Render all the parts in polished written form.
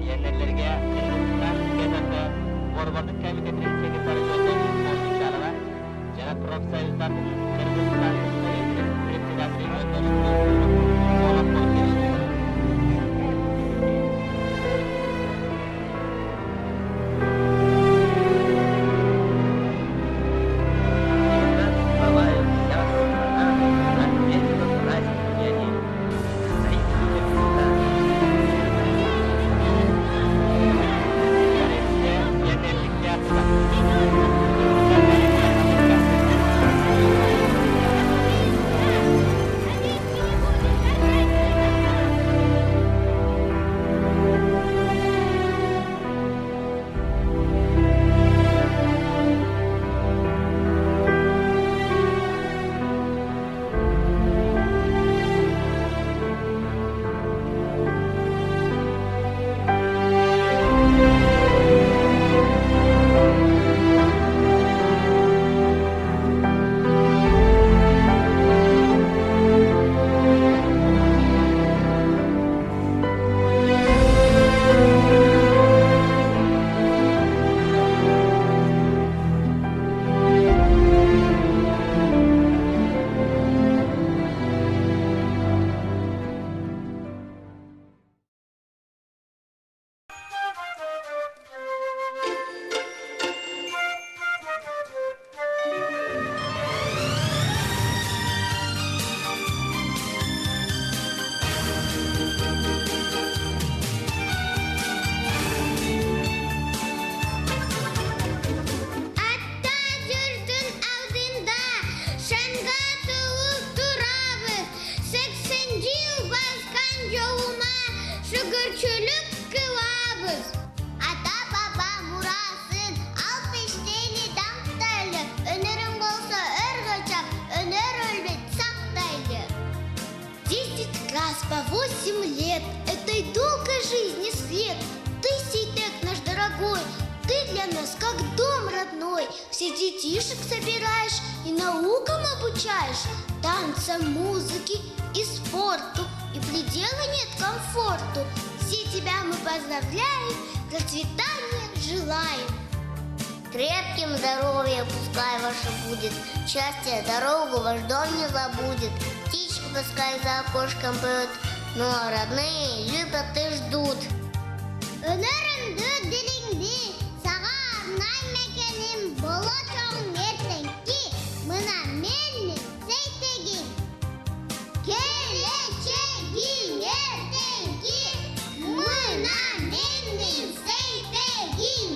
Yerlerlerge Kırgızistan Gezeti Borbozduk Komitetining sekretari Joldosh Qo'shnichalova jana profsoyuzlarning Kırgızistan Respublikasining yondoshuvi holat bo'lib kelishdi. По 8 лет этой долгой жизни свет. Ты, Сейтек наш дорогой, ты для нас как дом родной. Все детишек собираешь и наукам обучаешь, танцам, музыке и спорту, и предела нет комфорту. Все тебя мы поздравляем, процветания желаем. Крепким здоровья пускай ваше будет, счастье, дорогу ваш дом не забудет. Птички пускай за окошком поют, но родные любят и ждут. Өнерімді діліңді, саға арнайм екенім, болачағың ертеңки, мына менің Сейтегім. Келечегің ертеңки, мына менің Сейтегім.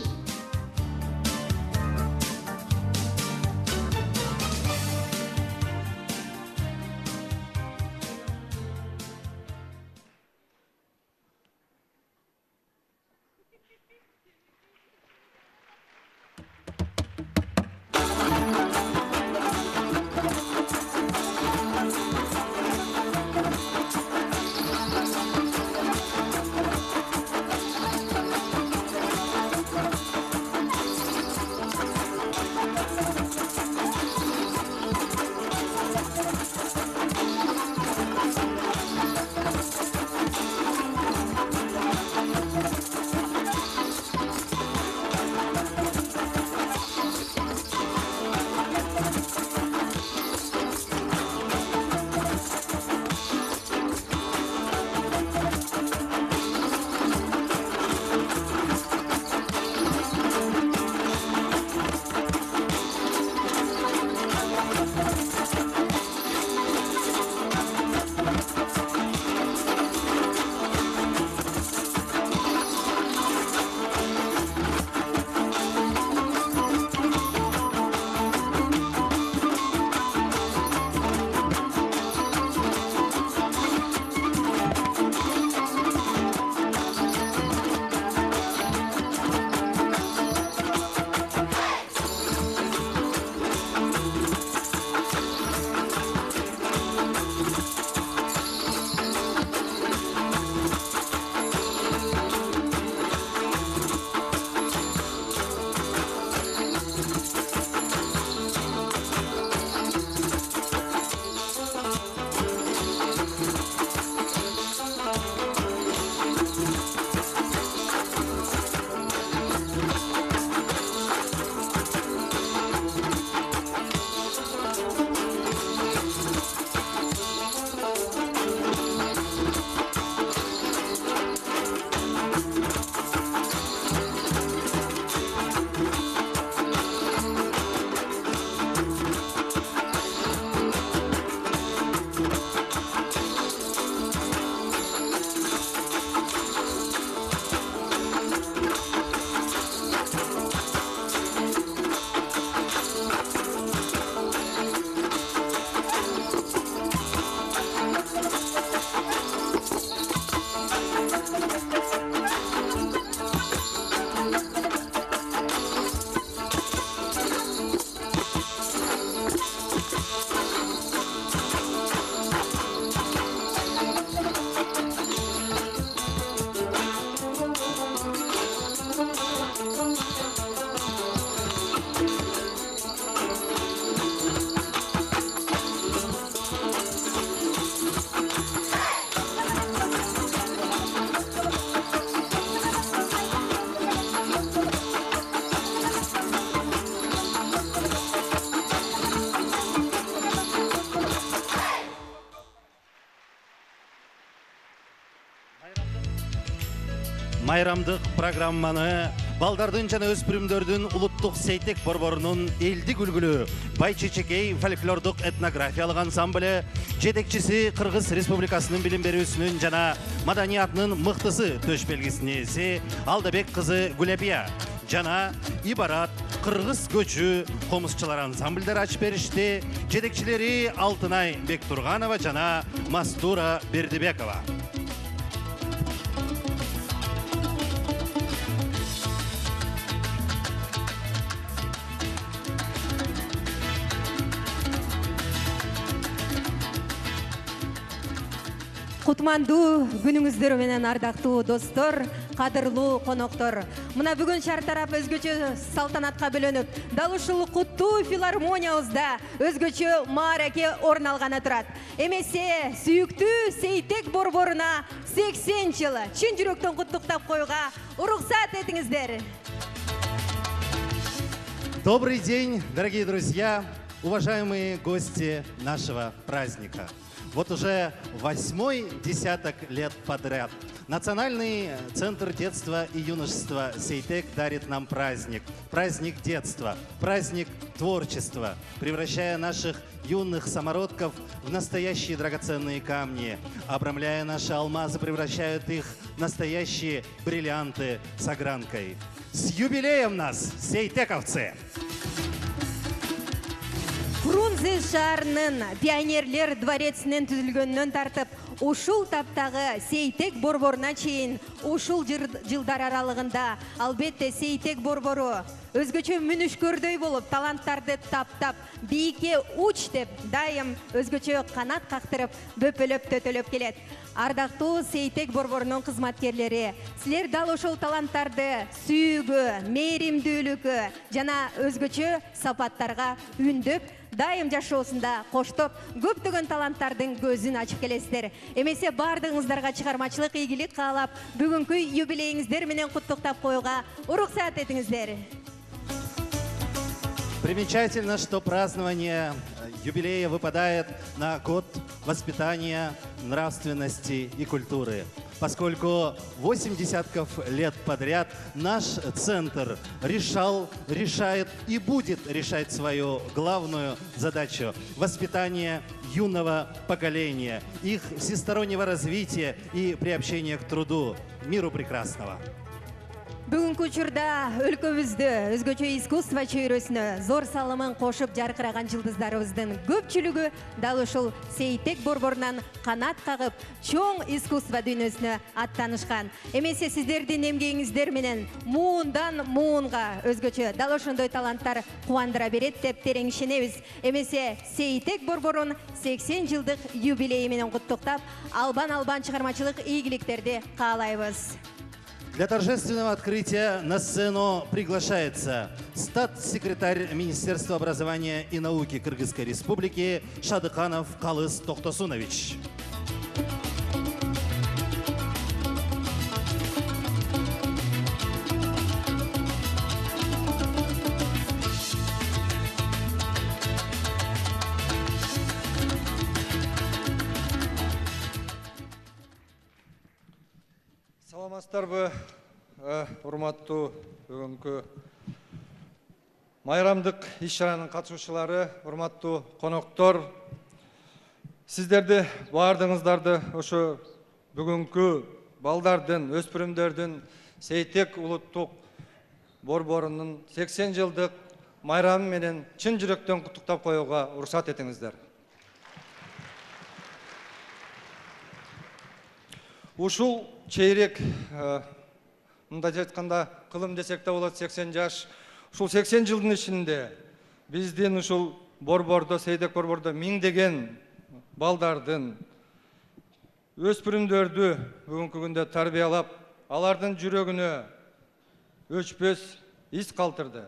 майрамдык программаны балдардын жана өспүрүмдөрдүн улуттук сейтек борборунун элдик үлгүлүү Бай Чечекей фольклордук этнографиялык ансамблі жетекчиси Кыргыз Республикасынын билим берүүсүнүн жана маданиятынын мыктысы төш белгисине ээси Алдабек кызы Гулебия жана Ибарат Кыргыз көчү комузчулар ансамбльдер ачып беришти. Жетекчилери Алтынай Бектурганова жана Мастура Бердибекова. Кутмандуу күнүңүздөр менен ардактуу достор, кадырлуу коноктор. Мына бүгүн шаар тарап өзгөчө салтанатка бөлөнүп, дал ушул куттуу филармониябызда өзгөчө маараке орун алганы турат. Эмесе сүйүктүү Сейтек борборуна 80 жыл чын жүрөктөн куттуктап коюуга уруксат этиңиздер. Добрый день, дорогие друзья, уважаемые гости нашего праздника. Вот уже 8-й десяток лет подряд Национальный центр детства и юношества Сейтек дарит нам праздник. Праздник детства, праздник творчества, превращая наших юных самородков в настоящие драгоценные камни, обрамляя наши алмазы, превращают их в настоящие бриллианты с огранкой. С юбилеем нас, сейтековцы! Фрунзе шаарынын пионерлер дворецинен түзүлгөндөн тартып, ушул таптагы Сейтек борборуна чейин ушул жылдар аралыгында албетте Сейтек борбору өзгөчө мүнүшкөрдөй болуп, таланттарды таптап, бийикке уч деп дайым өзгөчө канат кактырып, бөпөлөп төтөлөп келет. Ардактуу Сейтек борборунун кызматкерлери, силер дал ошол таланттарды сүйүүгө, мээримдүүлүккө жана өзгөчө сапаттарга үндөп, дайым жашоосунда коштоп, көптөгөн таланттардын көзүн ачып келесиздер. Эмесе бардыгыңыздарга чыгармачылык ийгилик каалап, бүгүнкү юбилейиңиздер менен куттуктап коюуга уруксат этиңиздер. Примечательно, что празднование юбилея выпадает на год воспитания, нравственности и культуры, поскольку 8 десятков лет подряд наш центр решает и будет решать свою главную задачу – воспитание юного поколения, их всестороннего развития и приобщения к труду. Миру прекрасного! Бүгүнкү учурда өлкөбүздө өзгөчө искусство чөйрөсүнө зор салымын кошуп жаркыраган жылдыздарыбыздын көпчүлүгү дал ушул Сейтек борборунан канат кагып, чоң искусство дүйнөсүнө аттанышкан. Эмесе сиздердин эмгегиңиздер менен муундан муунга өзгөчө дал ошондой таланттар кубандыра берет деп терең ишенебиз. Эмесе Сейтек борборун 80 жылдык юбилейи менен куттуктап, албан чыгармачылык ийгиликтерди каалайбыз. Для торжественного открытия на сцену приглашается статс-секретарь Министерства образования и науки Кыргызской Республики Шадыканов Калыс Тохтосунович. Саламатсыздарбы, урматтуу бүгүнкү майрамдык иш-чаранын катышуучулары, урматтуу коноктор. Сиздерди баардыгыңыздарды ошо бүгүнкү балдардын, өспүрүмдөрдүн Сейтек улуттук борборунун 80 жылдык майрамы менен чын жүрөктөн куттуктап коюуга уруксат этиңиздер. Ушул чейрек, мындай айтканда, кылым десек те болот, 80 жаш. Ушул 80 жылдын ичинде биздин ушул борбордо, Сейтек борбордо миңдеген балдардын, өспүрүмдөрдү бүгүнкү күндө тарбиялап, алардын жүрөгүнө өчпөс из калтырды.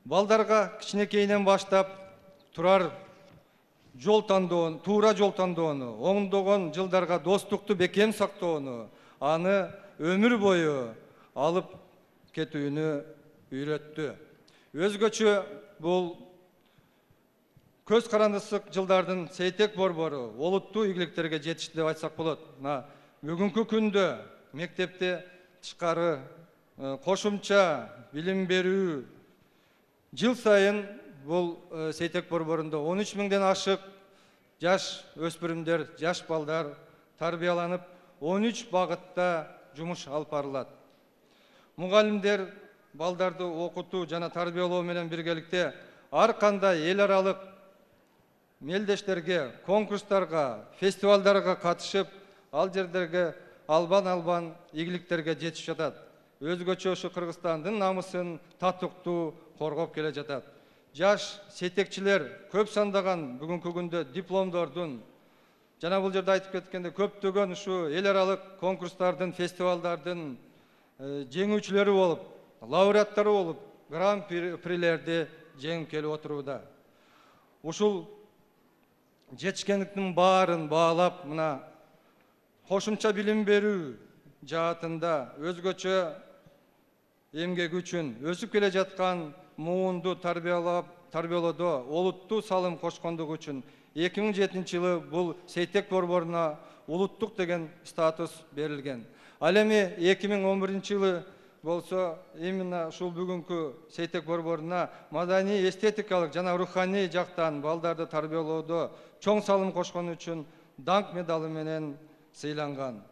Балдарга кичинекейинен баштап турар жол тандоону, туура жол тандоону, оңдогон жылдарга достукту бекем сактоону, аны өмүр бою алып кетүүнү үйрөттү. Өзгөчө бул көз карандысык жылдардын Сейтек борбору олуттуу ийгиликтерге жетишти деп айтсак болот. Бүгүнкү күндө мектепте тышкары кошумча билим берүү жыл сайын бул Сейтек борборунда 13 миңден ашык жаш өспүрүмдөр, жаш балдар тарбияланып, 13 багытта жумуш алып барылат. Мугалимдер балдарды окутуу жана тарбиялоо менен биргеликте ар кандай эл аралык мелдештерге, конкурстарга, фестивалдарга катышып, ал жердерге албан ийгиликтерге жетишип жатат. Өзгөчө ушу Кыргызстандын намысын татыктуу коргоп келе жатат. Жаш сейтекчилер көп сандаган бүгүнкү күндө дипломдордун, жана бул жерде айтып кеткенде көптөгөн ушу эл аралык конкурстардын, фестивалдардын жеңүүчүлөрү болуп, лауреаттары болуп, гран-прилерди жеңип келип отурууда. Ушул жетишкендиктин баарын баалап, мына кошумча билим берүү жаатында өзгөчө эмгек үчүн өсүп келе жаткан муунду тарбиялоодо олуттуу салым кошкондугу үчүн 2007 жылы бул Сейтек борборуна улуттук деген статус берилген. Ал эми 2011 жылы болсо именно ушул бүгүнкү Сейтек борборуна маданий, эстетикалык жана руханий жактан балдарды тарбиялоодо чоң салым кошкону үчүн даңк медалы менен сыйланган.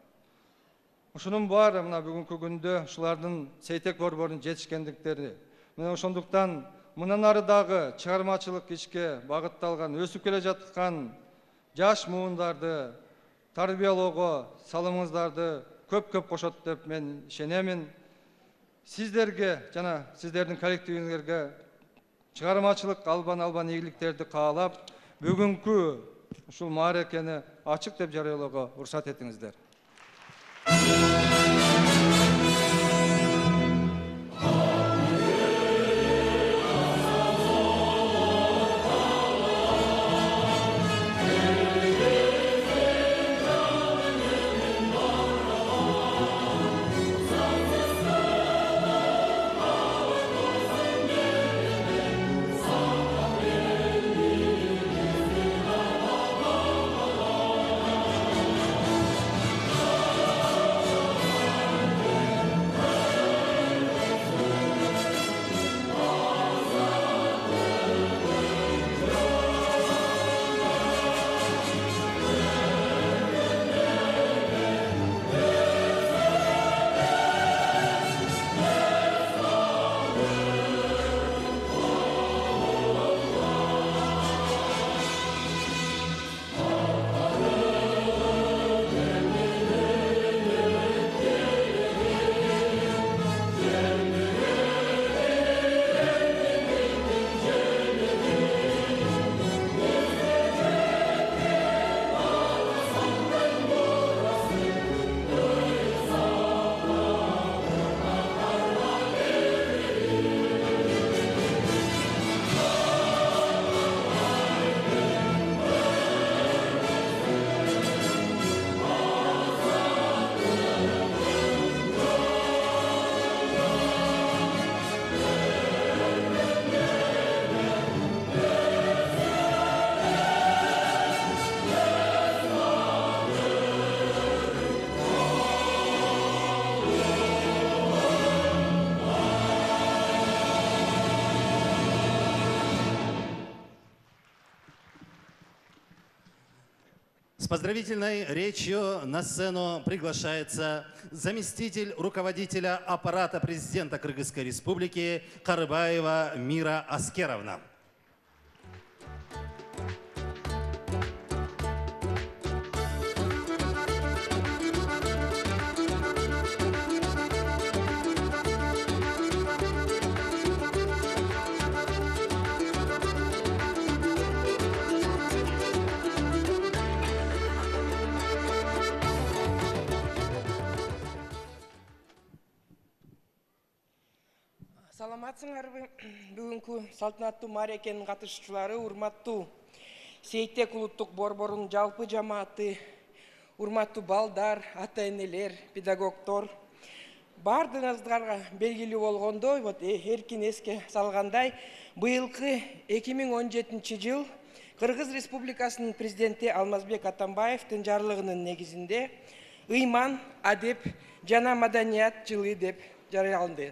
Ушунун баары мына бүгүнкү күндө ушулардын Сейтек борборунун жетишкендиктери. Мына ошондуктан мындан ары дагы чыгармачылык ишке багытталган, өсүп келе жаткан жаш муундарды тарбиялоого салымыңыздарды көп кошот деп мен ишенемин. Сиздерге жана сиздердин коллективиңерге чыгармачылык албан ийгиликтерди каалап, бүгүнкү ушул мааракени ачык деп жарыялоого уруксат этиңиздер. С поздравительной речью на сцену приглашается заместитель руководителя аппарата президента Кыргызской Республики Карыбаева Мира Аскеровна. Саламатсыңарбы? Бүгүнкү салтанаттуу мааракенин катышуучулары, урматтуу Сейтек улуттук борборунун жалпы жамааты, урматтуу балдар, ата-энелер, педагогдор, бардыгыңыздарга белгилүү болгондой, эркин эске салгандай, быйылкы 2017 жыл Кыргыз Республикасынын президенти Алмазбек Атамбаевдин жарлыгынын негизинде ыйман, адеп жана маданият жылы деп жарыяланды.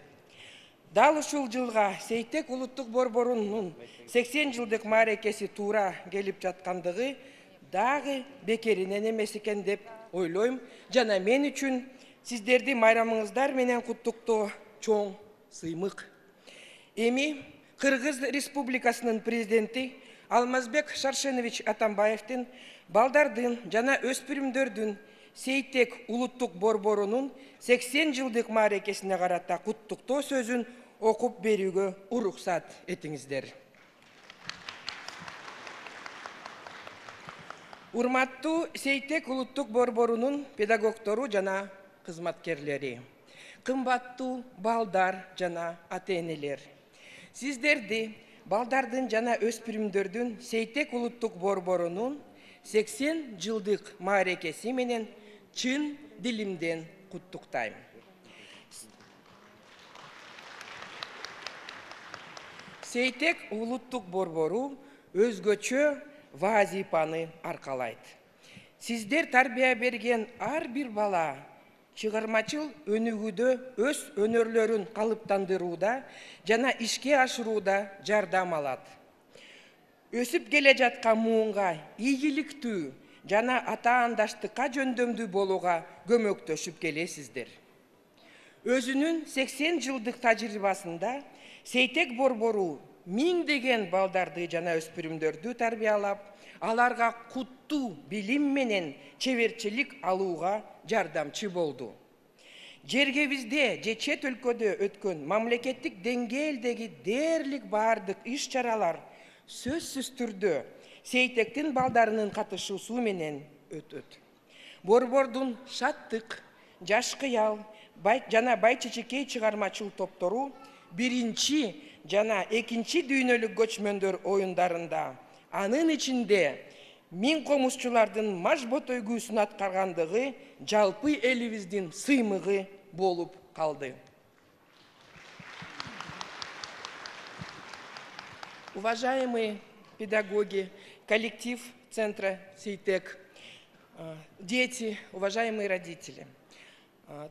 Дал ушул жылга Сейтек улуттук борборунун 80 жылдык мааракеси туура келип жаткандыгы дагы бекеринен эмес экен деп ойлойм. Жана мен үчүн сиздерди майрамыңыздар менен куттуктоо чоң сыймык. Эми Кыргыз Республикасынын президенти Алмазбек Шаршенович Атамбаевдин балдардын жана өспүрүмдөрдүн Сейтек улуттук борборунун 80 жылдык мааракесине карата куттуктоо сөзүн окуп берүүгө уруксат этиңиздер. Урматтуу Сейтек улуттук борборунун педагогтору жана кызматкерлери, кымбаттуу балдар жана ата-энелер, сиздерди балдардын жана өспүрүмдөрдүн Сейтек улуттук борборунун 80 жылдык мааракеси менен чын дилимден куттуктайм. Сейтек улуттук борбору өзгөчө вазипаны аркалайт. Сиздер тарбия берген ар бир бала чыгармачыл өнүгүүдө өз өнөрлөрүн калыптандырууда жана ишке ашырууда жардам алат. Өсүп келе жаткан муунга ийгиликтүү жана ата-андаштыкка жөндөмдүү болууга көмөктөшүп келесиздер. Өзүнүн 80 жылдык тажрыйбасында Сейтек борбору миңдеген балдарды жана өспүрүмдөрдү тарбиялап, аларга куттуу билим менен чеберчилик алууга жардамчы болду. Жергебизде же чет өлкөдө өткөн мамлекеттик деңгээлдеги дээрлик баардык иш-чаралар сөзсүз түрдө Сейтектин балдарынын катышуусу менен өтөт. Борбордун шаттык, жаш кыял жана бай-чечекей чыгармачыл топтору биринчи жана экинчи дүйнөлүк көчмөндөр оюндарында, анын ичинде миң комузчулардын мажбот өйгүүсүн аткаргандыгы жалпы элибиздин сыймыгы болуп калды. Уважаемые педагоги, коллектив Центра Сейтек, дети, уважаемые родители,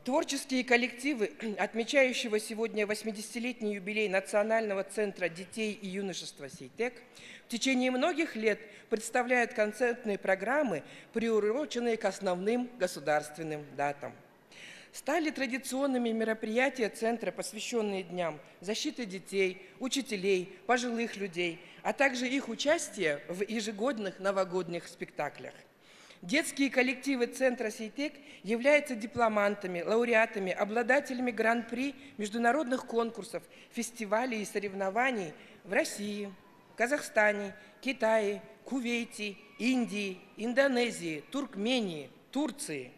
творческие коллективы, отмечающего сегодня 80-летний юбилей Национального центра детей и юношества Сейтек, в течение многих лет представляют концертные программы, приуроченные к основным государственным датам. Стали традиционными мероприятия Центра, посвященные дням защиты детей, учителей, пожилых людей, а также их участие в ежегодных новогодних спектаклях. Детские коллективы Центра Сейтек являются дипломантами, лауреатами, обладателями гран-при международных конкурсов, фестивалей и соревнований в России, Казахстане, Китае, Кувейте, Индии, Индонезии, Туркмении, Турции.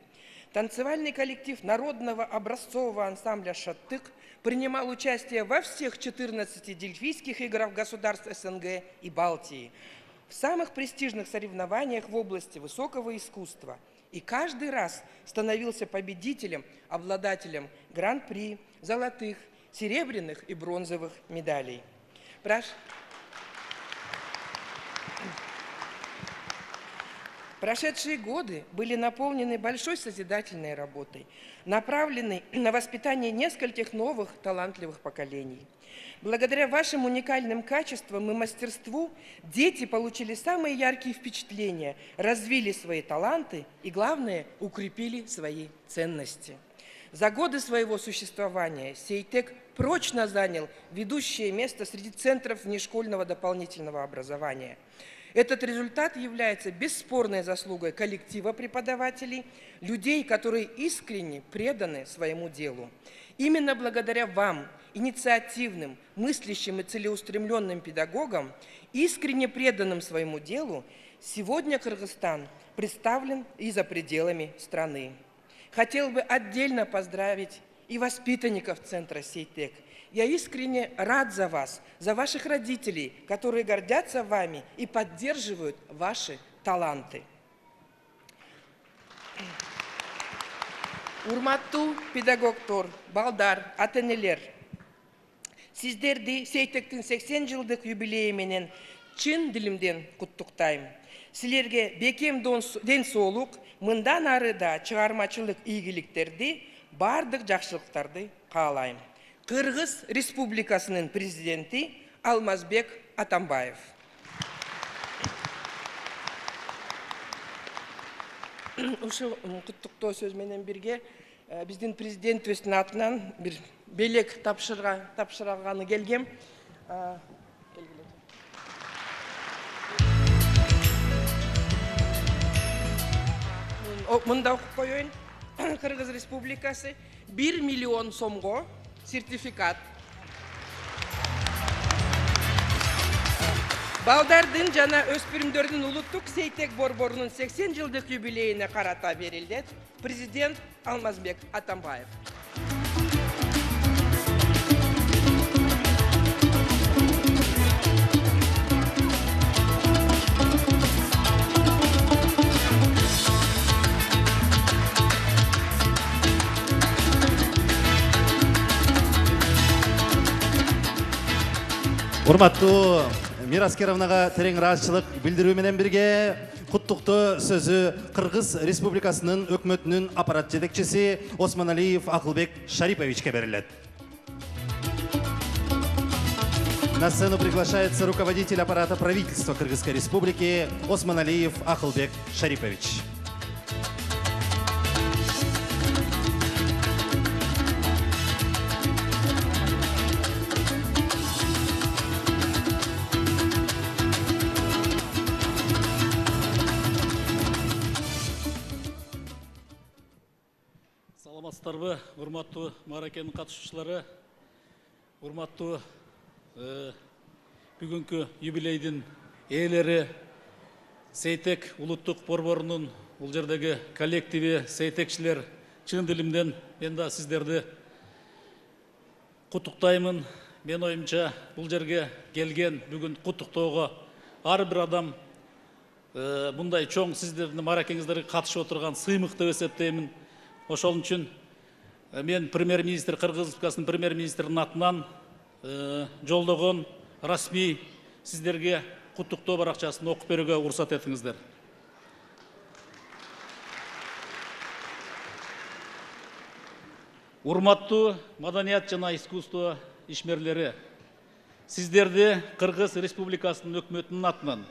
Танцевальный коллектив народного образцового ансамбля «Шаттык» принимал участие во всех 14 дельфийских играх государств СНГ и Балтии, в самых престижных соревнованиях в области высокого искусства. И каждый раз становился победителем, обладателем гран-при, золотых, серебряных и бронзовых медалей. Прошедшие годы были наполнены большой созидательной работой, направленной на воспитание нескольких новых талантливых поколений. Благодаря вашим уникальным качествам и мастерству дети получили самые яркие впечатления, развили свои таланты и, главное, укрепили свои ценности. За годы своего существования Сейтек прочно занял ведущее место среди центров внешкольного дополнительного образования. Этот результат является бесспорной заслугой коллектива преподавателей, людей, которые искренне преданы своему делу. Именно благодаря вам, инициативным, мыслящим и целеустремленным педагогам, искренне преданным своему делу, сегодня Кыргызстан представлен и за пределами страны. Хотел бы отдельно поздравить и воспитанников Центра Сейтек. Я искренне рад за вас, за ваших родителей, которые гордятся вами и поддерживают ваши таланты. Урматтуу педагогтор, балдар, ата-энелер, сиздерди Сейтектин 80 жылдык юбилейи менен чын дилимден куттуктайм. Силерге бекем ден соолук, мындан ары да чыгармачылык ийгиликтерди, бардык жакшылыктарды каалайм. Кыргыз Республикасынын президенти Алмазбек Атамбаев. Ушу куттуктоо сөз менен бирге биздин президентибиздин атынан бир белек тапшырганы келгем. Мында окуп коеюн. Кыргыз Республикасы 1 миллион сомго сертификат. Балдардын жана өспүрүмдөрдүн улуттук сейтек борборунун 80 жылдык юбилейине карата берилет. Президент Алмазбек Атамбаев. Урматтуу Мирас Керовнага терең ыраазычылык билдирүү менен бирге куттуктоо сөзү Кыргыз Республикасынын өкмөтүнүн аппарат жетекчиси Осмоналиев Акылбек Шариповичке берилет. На сцену приглашается руководитель аппарата правительства Кыргызской Республики Осмоналиев Акылбек Шарипович. Саламатсыздарбы, урматтуу мааракенин катышуучулары, урматтуу бүгүнкү юбилейдин ээлери, Сейтек улуттук борборунун бул жердеги коллективи, сейтекчилер, чын дилимден мен да сиздерди куттуктаймын. Мен оюмча бул жерге келген бүгүн куттуктоого ар бир адам мындай чоң сиздердин мааракеңиздерге катышып отурган сыймык деп эсептеймин. Ошол үчүн мен премьер-министр, Кыргыз Республикасынын премьер-министринин атынан жолдогон расмий сиздерге куттуктоо баракчасын окуп берүүгө уруксат этиңиздер. Урматтуу маданият жана искусство ишмерлери, сиздерди Кыргыз Республикасынын өкмөтүнүн атынан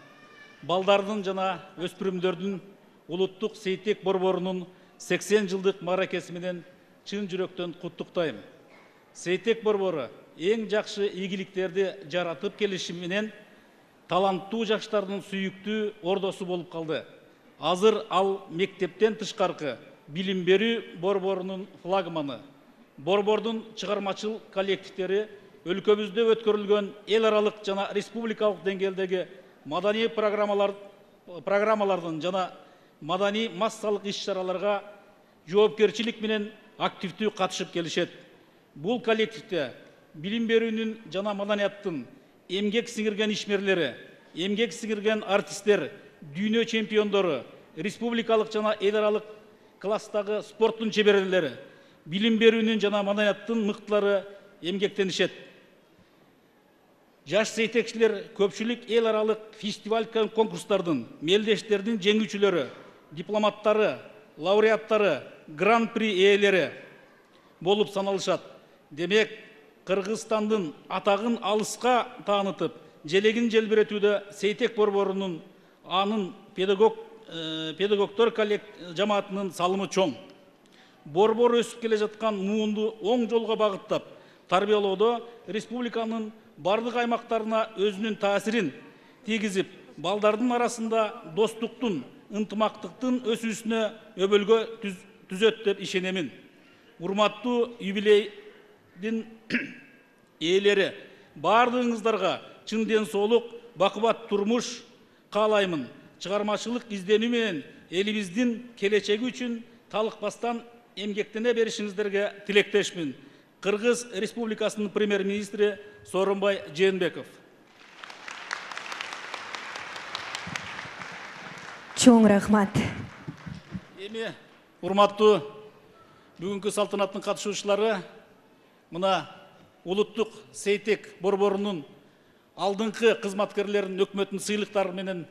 балдардын жана өспүрүмдөрдүн улуттук сейтек борборунун 80 жылдык мааракеси менен чын жүрөктөн куттуктайм. Сейтек борбору эң жакшы ийгиликтерди жаратып келиши менен таланттуу жаштардын сүйүктүү ордосу болуп калды. Азыр ал мектептен тышкаркы билим берүү борборунун флагманы. Борбордун чыгармачыл коллективдери өлкөбүздө өткөрүлгөн эл аралык жана республикалык деңгээлдеги маданий программалардын жана маданий массалык иш-чараларга жоопкерчилик менен активдүү катышып келишет. Бул коллективде билим берүүнүн жана маданияттын эмгек сиңирген ишмерлери, эмгек сиңирген артисттер, дүйнө чемпиондору, республикалык жана эл аралык класстагы спорттун чеберлери, билим берүүнүн жана маданияттын мыктылары эмгектенишет. Жаш сейтекчилер көпчүлүк эл аралык фестиваль конкурстардын, мелдештердин жеңүүчүлөрү, дипломаттары, лауреаттары, гран-при ээлери болуп саналышат. Демек, Кыргызстандын атагын алыска таанытып, желегин желбиретүүдө Сейтек борборунун анын педагогтор жамаатынын салымы чоң. Борбор өсүп келе жаткан муунду оң жолго багыттап, тарбиялоодо республиканын бардык аймактарына өзүнүн таасирин тийгизип, балдардын арасында достуктун, ынтымактыктын өсүүсүнө өбөлгө түзөт деп ишенемин. Урматтуу юбилейдин ээлери, бардыгыңыздарга чын ден соолук, бакубат турмуш каалаймын. Чыгармачылык изденүү менен элибиздин келечеги үчүн талыкпастан эмгектене беришиңиздерге тилектешмин. Кыргыз Республикасынын премьер-министри Сооронбай Жээнбеков. Чоң рахмат. Эми урматтуу бүгүнкү салтанаттын катышуучулары, мына улуттук Сейтек борборунун алдыңкы кызматкерлеринин өкмөттүн сыйлыктары менен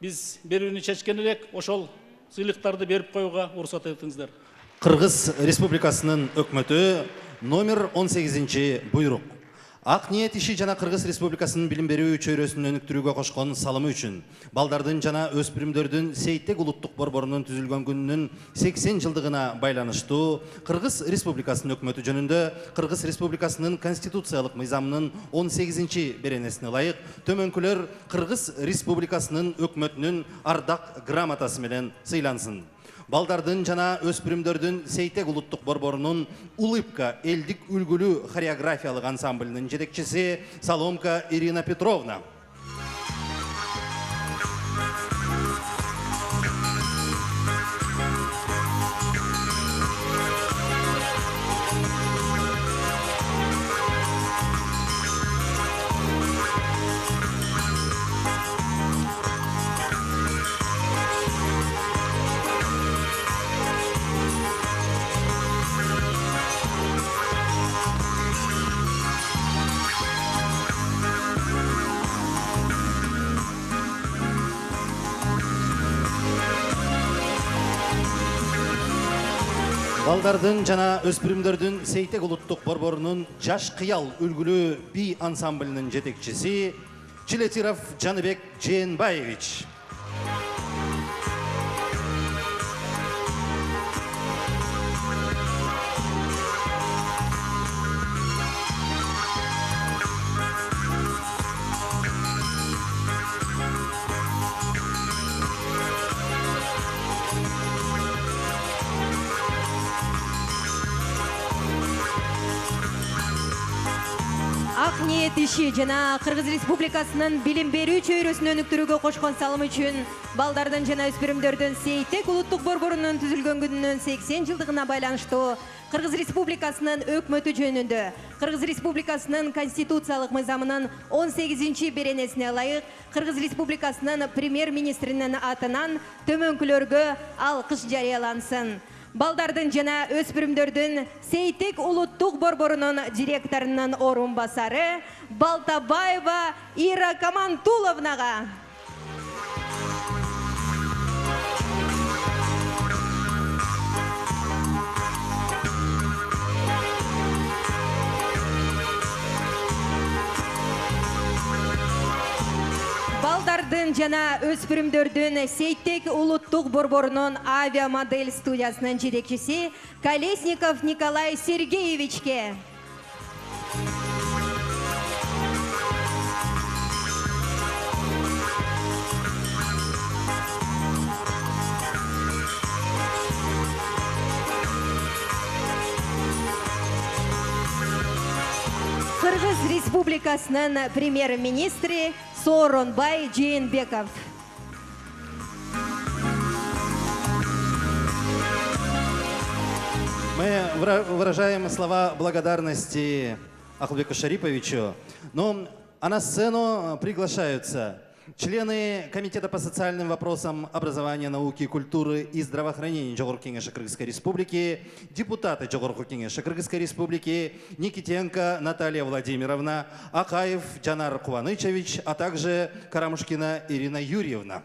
биз берүүнү чечкен элек, ошол сыйлыктарды берип коюуга уруксат этиңиздер. Кыргыз Республикасынын өкмөтү номер 18 буйрук. Ак ниет иши жана Кыргыз Республикасынын билим берүү чөйрөсүн өнүктүрүүгө кошкон салымы үчүн балдардын жана өспүрүмдөрдүн Сейтек улуттук борборунун түзүлгөн күнүнүн 80 жылдыгына байланыштуу Кыргыз Республикасынын өкмөтү жөнүндө Кыргыз Республикасынын конституциялык мыйзамынын 18 беренесине ылайык төмөнкүлөр Кыргыз Республикасынын өкмөтүнүн ардак грамотасы менен сыйлансын. Балдардын жана өспүрүмдөрдүн Сейтек улуттук борборунун Улыбка элдик үлгүлүү хореографиялык ансамблинин жетекчиси Соломка Ирина Петровна. Балдардын жана өспүрүмдөрдүн Сейтек улуттук борборунун Жаш кыял үлгүлүү би ансамблинин жетекчиси Чилетиров Жаныбек Жээнбаевич. Ак ниет иши жана Кыргыз Республикасынын билим берүү чөйрөсүн өнүктүрүүгө кошкон салымы үчүн балдардын жана өспүрүмдөрдүн Сейтек улуттук борборунун түзүлгөн күнүнүн 80 жылдыгына байланыштуу Кыргыз Республикасынын өкмөтү жөнүндө Кыргыз Республикасынын конституциялык мыйзамынын 18 беренесине ылайык Кыргыз Республикасынын премьер-министринин атынан төмөнкүлөргө алкыш жарыялансын. Балдардын жана өспүрүмдөрдүн Сейтек улуттук борборунун директорунун орун басары Балтабаева Ира Камантуловнага. Балдардын жана өспүрүмдөрдүн Сейтек улуттук борборунун авиамодель студиясынын жетекчиси Колесников Николай Сергеевичке. Кыргыз Республикасынын премьер-министри Сооронбай Жээнбеков. Мы выражаем слова благодарности Ахлбеку Шариповичу, но на сцену приглашаются члены Комитета по социальным вопросам образования, науки, культуры и здравоохранения Жогорку Кеңеши Кыргызской Республики, депутаты Жогорку Кеңеши Кыргызской Республики Никитенко Наталья Владимировна, Акаев Джанар Куванычевич, а также Карамушкина Ирина Юрьевна.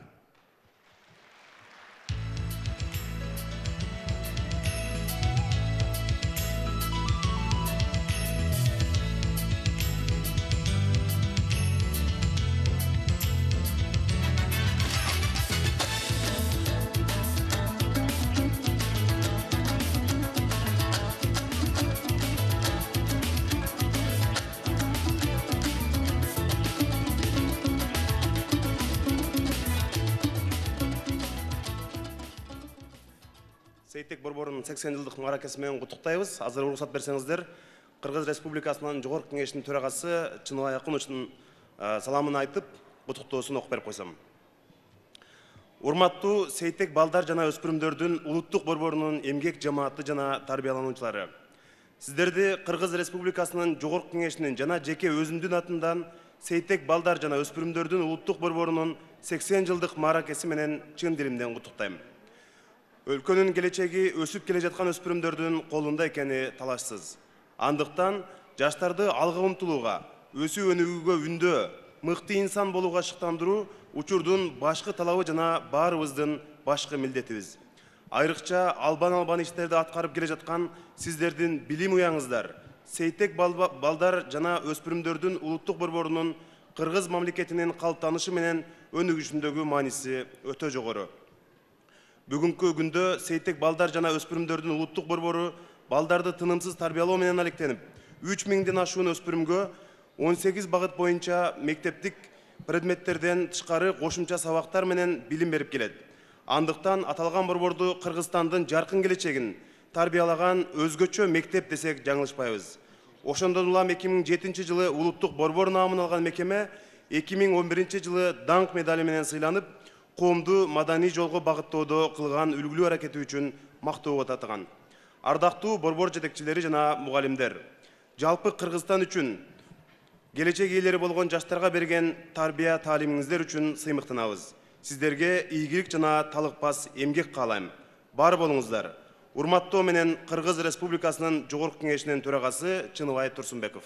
Сейтек борборунун 80 жылдык мааракеси менен куттуктайбыз. Азыр уруксат берсеңиздер, Кыргыз Республикасынын Жогорку Кеңешинин төрагасы Чыныбай Акуновичтин саламын айтып, куттуктоосун окуп берип койсом. Урматтуу Сейтек балдар жана өспүрүмдөрдүн улуттук борборунун эмгек жамааты жана тарбиялануучулары. Сиздерди Кыргыз Республикасынын Жогорку Кеңешинин жана жеке өзүмдүн атынан Сейтек балдар жана өспүрүмдөрдүн улуттук борборунун 80 жылдык мааракеси менен чын диlimden куттуктайм. Өлкөнүн келечеги өсүп келе жаткан өспүрүмдөрдүн колунда экени талашсыз. Андыктан жаштарды алга умтулууга, өсүү өнүгүүгө үндөө, мыкты инсан болууга шыктандыруу учурдун башкы талабы жана баарыбыздын башкы милдетибиз. Айрыкча албан иштерди аткарып келе жаткан сиздердин билим уяңыздар, Сейтек балдар жана өспүрүмдөрдүн улуттук борборунун Кыргыз мамлекетинин калыптанышы менен өнүгүшүндөгү мааниси өтө жогору. Бүгүнкү күндө Сейтек балдар жана өспүрүмдөрдүн улуттук борбору балдарды тынымсыз тарбиялоо менен алектенип, 3000ден ашуун өспүрүмгө 18 багыт боюнча мектептик предметтерден тышкары кошумча сабактар менен билим берип келет. Андыктан аталган борборду Кыргызстандын жаркын келечегин тарбиялаган өзгөчө мектеп десек жаңылышпайбыз. Ошондон улам 2007 жылы улуттук борбор наамын алган мекеме 2011 жылы даңк медали менен сыйланып, коомду маданий жолго багыттоодо кылган үлгүлүү аракети үчүн мактоого татыган. Ардактуу борбор жетекчилери жана мугалимдер, жалпы Кыргызстан үчүн келечек ээлери болгон жаштарга берген тарбия таалимиңиздер үчүн сыймыктанабыз. Сиздерге ийгилик жана талыкпас эмгек каалайм. Бар болуңуздар. Урматтоо менен Кыргыз Республикасынын Жогорку Кеңешинин төрагасы Чыныбай Турсунбеков.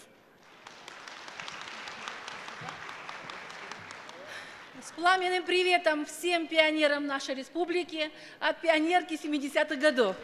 С пламенным приветом всем пионерам нашей республики от пионерки 70-х годов.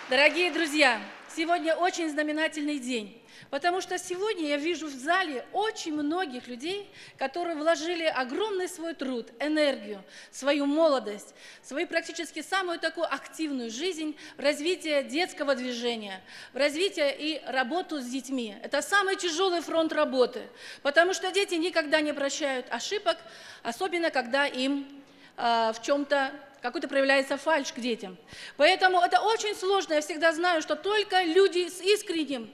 Дорогие друзья, сегодня очень знаменательный день, потому что сегодня я вижу в зале очень многих людей, которые вложили огромный свой труд, энергию, свою молодость, свою практически самую такую активную жизнь в развитие детского движения, в развитие и работу с детьми. Это самый тяжелый фронт работы, потому что дети никогда не прощают ошибок, особенно когда им в чем-то какой-то проявляется фальшь к детям. Поэтому это очень сложно. Я всегда знаю, что только люди с искренним,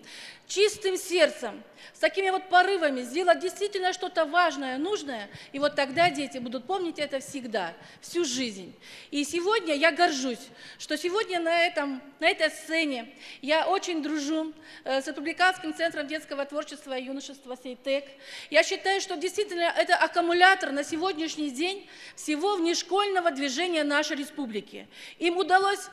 чистым сердцем, с такими вот порывами сделать действительно что-то важное, нужное, и вот тогда дети будут помнить это всегда, всю жизнь. И сегодня я горжусь, что сегодня на этой сцене я очень дружу с Республиканским центром детского творчества и юношества Сейтек. Я считаю, что действительно это аккумулятор на сегодняшний день всего внешкольного движения нашей республики. Им удалось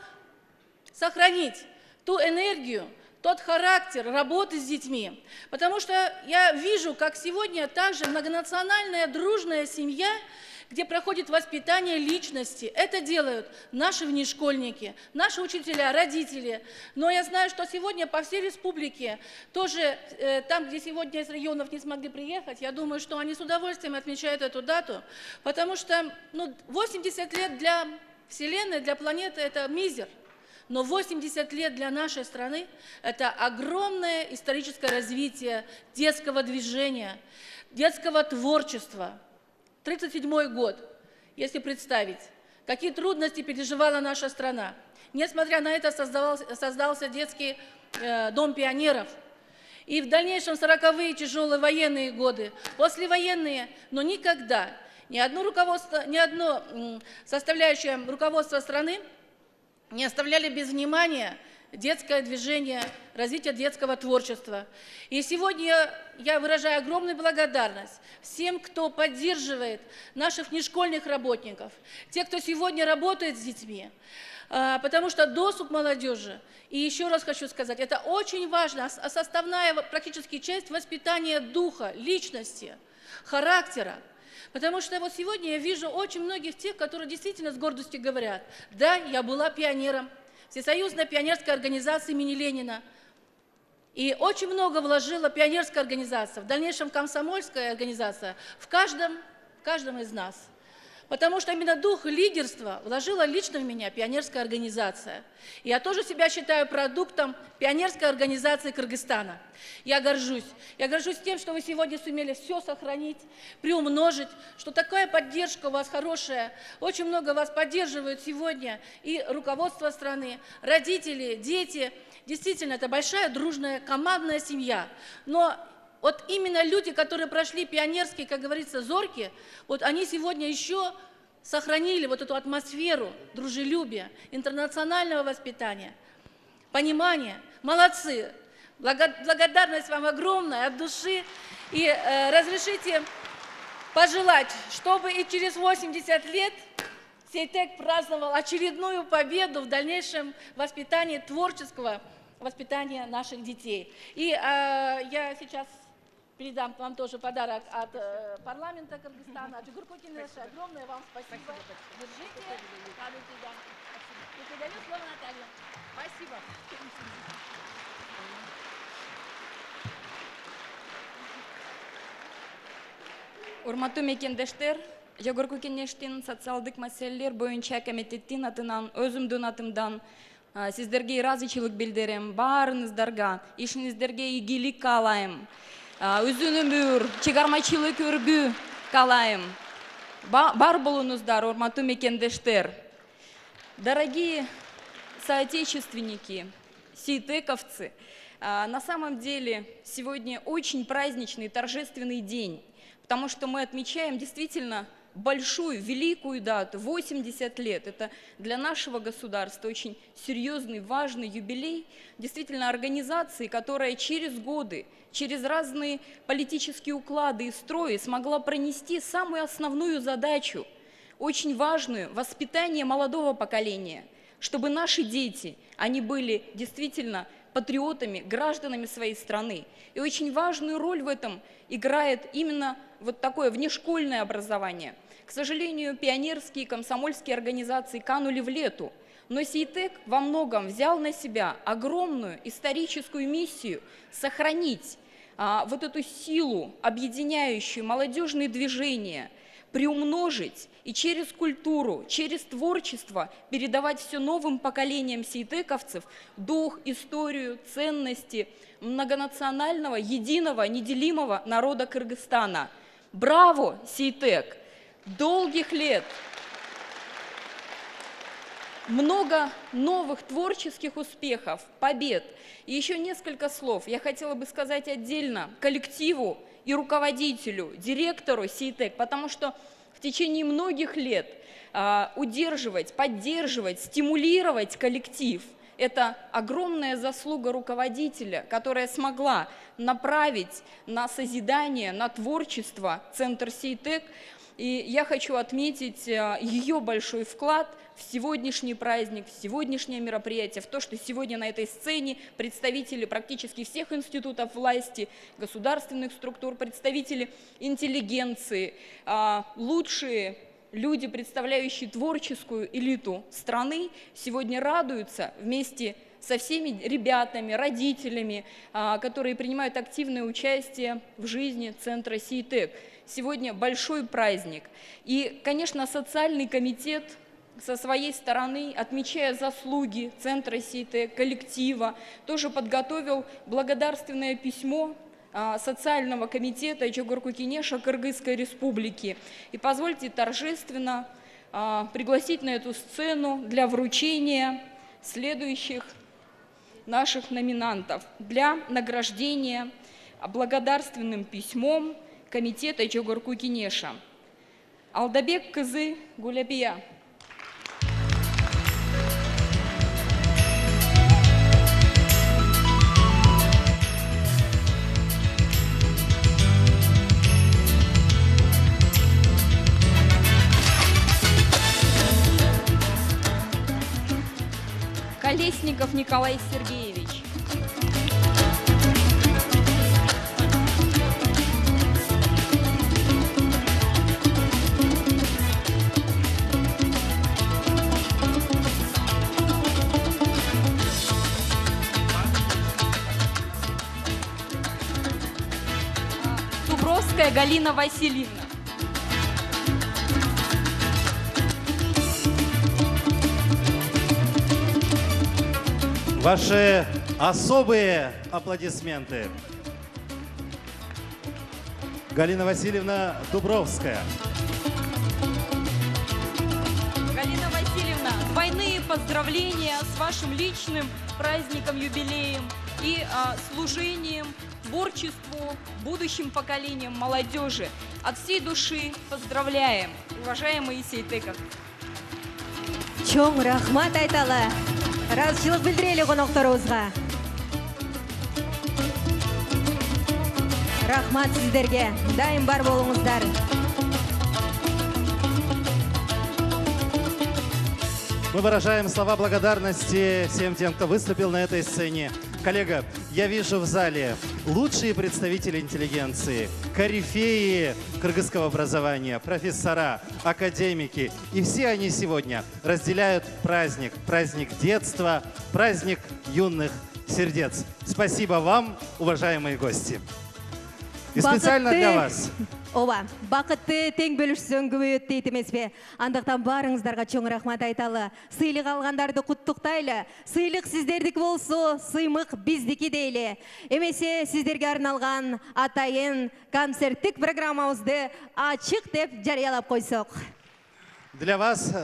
сохранить ту энергию, тот характер работы с детьми. Потому что я вижу, как сегодня также многонациональная дружная семья, где проходит воспитание личности. Это делают наши внешкольники, наши учителя, родители. Но я знаю, что сегодня по всей республике, тоже там, где сегодня из регионов не смогли приехать, я думаю, что они с удовольствием отмечают эту дату, потому что 80 лет для Вселенной, для планеты – это мизер. Но 80 лет для нашей страны – это огромное историческое развитие детского движения, детского творчества. 1937 год, если представить, какие трудности переживала наша страна. Несмотря на это создался детский дом пионеров. И в дальнейшем 40-е тяжелые военные годы, послевоенные, но никогда ни одно составляющее руководства страны не оставляли без внимания детское движение, развитие детского творчества. И сегодня я выражаю огромную благодарность всем, кто поддерживает наших внешкольных работников, те, кто сегодня работает с детьми, потому что досуг молодежи, и еще раз хочу сказать, это очень важно, составная практически часть воспитания духа, личности, характера. Потому что вот сегодня я вижу очень многих тех, которые действительно с гордостью говорят: да, я была пионером Всесоюзной пионерской организации имени Ленина. И очень много вложила пионерская организация, в дальнейшем комсомольская организация, в каждом из нас. Потому что именно дух лидерства вложила лично в меня пионерская организация. И я тоже себя считаю продуктом пионерской организации Кыргызстана. Я горжусь тем, что вы сегодня сумели все сохранить, приумножить, что такая поддержка у вас хорошая. Очень много вас поддерживают сегодня и руководство страны, родители, дети. Действительно, это большая дружная командная семья. Но вот именно люди, которые прошли пионерские, как говорится, зорки, вот они сегодня еще сохранили вот эту атмосферу дружелюбия, интернационального воспитания, понимания. Молодцы! Благодарность вам огромная от души. И разрешите пожелать, чтобы и через 80 лет Сейтек праздновал очередную победу в дальнейшем воспитании, творческого воспитания наших детей. И я сейчас передам вам тоже подарок от парламента Кыргызстана, от Джугурку Кинеша. Огромное вам спасибо. Держите. И передаю слово Наталье. Спасибо. Урматтуу мекендештер, Жогорку Кеңештин социалдык маселелер боюнча комитеттин атынан, өзүмдүн атымдан сиздерге ыраазычылык билдирем. Баарыңыздарга ишиңиздерге ийгилик каалайм. Uzun ömür, çıkarmacılık örgü kalayım. Бар болуңуздар, урматтуу мекендештер. Дорогие соотечественники, сейтековцы, на самом деле сегодня очень праздничный, торжественный день, потому что мы отмечаем действительно большую, великую дату, 80 лет. Это для нашего государства очень серьезный, важный юбилей. Действительно, организации, которая через годы, через разные политические уклады и строи смогла пронести самую основную задачу, очень важную, воспитание молодого поколения, чтобы наши дети, они были действительно патриотами, гражданами своей страны. И очень важную роль в этом играет именно вот такое внешкольное образование. К сожалению, пионерские, комсомольские организации канули в лету, но Сейтек во многом взял на себя огромную историческую миссию сохранить вот эту силу, объединяющую молодежные движения, приумножить и через культуру, через творчество передавать все новым поколениям сейтековцев дух, историю, ценности многонационального, единого, неделимого народа Кыргызстана. Браво, Сейтек! Долгих лет! Много новых творческих успехов, побед. И еще несколько слов я хотела бы сказать отдельно коллективу и руководителю, директору Сейтек, потому что в течение многих лет удерживать, поддерживать, стимулировать коллектив – это огромная заслуга руководителя, которая смогла направить на созидание, на творчество Центр Сейтек. И я хочу отметить ее большой вклад в сегодняшний праздник, в сегодняшнее мероприятие, в то, что сегодня на этой сцене представители практически всех институтов власти, государственных структур, представители интеллигенции, лучшие люди, представляющие творческую элиту страны, сегодня радуются вместе со всеми ребятами, родителями, которые принимают активное участие в жизни Центра Сейтек. Сегодня большой праздник. И, конечно, социальный комитет со своей стороны, отмечая заслуги Центра Сейтек, коллектива, тоже подготовил благодарственное письмо социального комитета Жогорку Кинеша Кыргызской Республики. И позвольте торжественно пригласить на эту сцену для вручения следующих наших номинантов для награждения благодарственным письмом комитета Жогорку Кинеша. Алдабек кызы Гулябия. Колесников Николай Сергеевич. Дубровская Галина Васильевна. Ваши особые аплодисменты. Галина Васильевна Дубровская. Галина Васильевна, двойные поздравления с вашим личным праздником, юбилеем и служением, творчеству, будущим поколениям молодежи. От всей души поздравляем, уважаемые сейтековцы. Чоң рахмат айталы. Разышылық білдірелі қонақтарымызға. Рахмат сіздерге. Дайым бар болуңыздар. Мы выражаем слова благодарности всем тем, кто выступил на этой сцене. Коллега, я вижу в зале лучшие представители интеллигенции, корифеи кыргызского образования, профессора, академики. И все они сегодня разделяют праздник, праздник детства, праздник юных сердец. Спасибо вам, уважаемые гости. И специально для вас. Ова, бақытты тең бөлішсің көбейет дейді емес пе? Андықтан барыңыздарға чоң рахмат айталы. Сыйлық алғандарды құттықтайлы. Сыйлық сіздердік болсо, сыймық біздікі дейлі. Емесе сіздерге арналған атайын концерттік программамызды ачық деп жариялап қойсақ. Для вас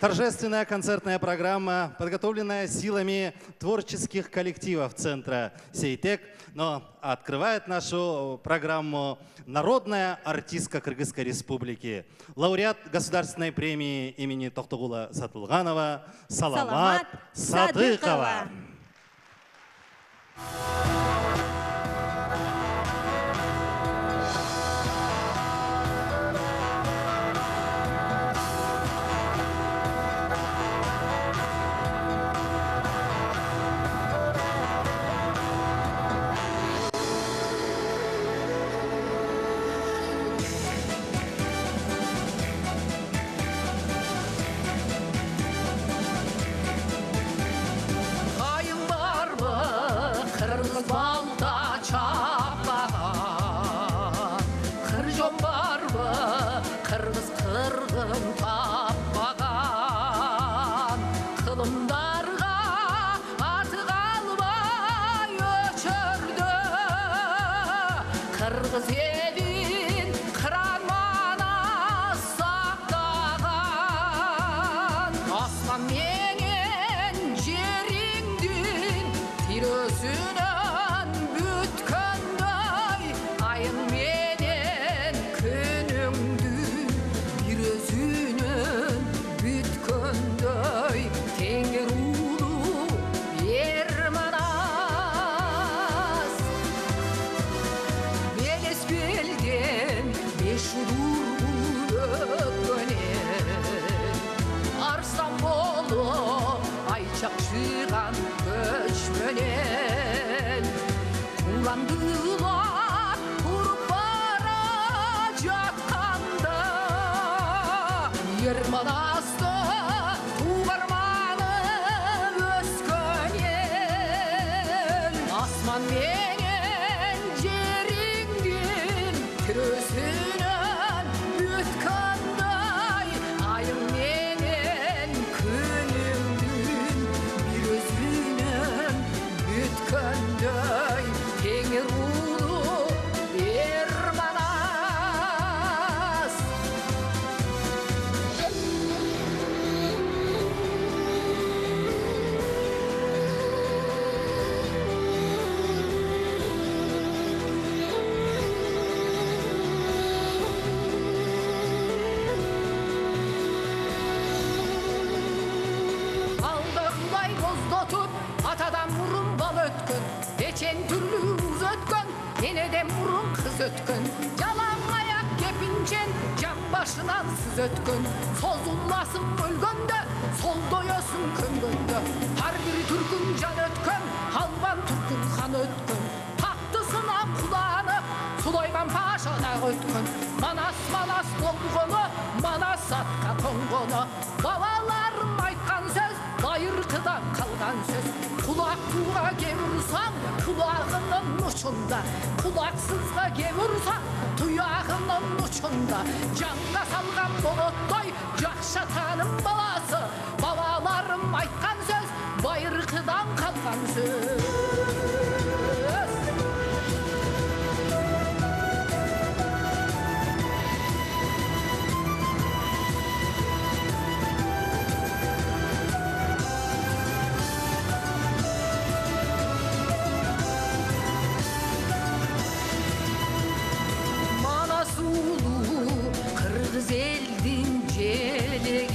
торжественная концертная программа, подготовленная силами творческих коллективов Центра «Сейтек», но открывает нашу программу народная артистка Кыргызской Республики, лауреат Государственной премии имени Тоқтоғула Сатылғанова Саламат Садықова. Balda çapmagan, kırjon var mı? Kırgız kırgın tapmagan, kılımdarga atı kalmay öçürdü. Kırgız elin kıran mana saklagan, aslan menen jeringdin tirözüne. Çakşıran göçmenen kullandılar kurup baracakanda Yermanasta tuvarmanı öskönyen Asman menen jeringdin kürösünen bütkanday ayın menen künümdün Bütköndöy tenger ulu Ermanas Aldığımday bozdotup atadan vurun bal ötkün Geçen türlü uz ötkün Yeneden vurun kız ötkün Yalan ayak kepinçen Can başından süz ötkün Sozullasın ölgönde Sol doyasın köngönde Her biri Türk'ün can ötkün Halvan Türk'ün kan ötkün Taktısına kulağını Sulayman Paşa'na ötkün Manas manas dolgunu Manas atka tongunu Babalarım aytkan söz Bayırtıdan kalgan söz Kulak tuğa gevursan kulağının uçunda Kulaksızga gevursan tuyağının uçunda Canga salgan bolottoy Jakşatanın balası Babalarım aytkan söz Bayırtıdan kalgan söz Kırgız eldin jelegi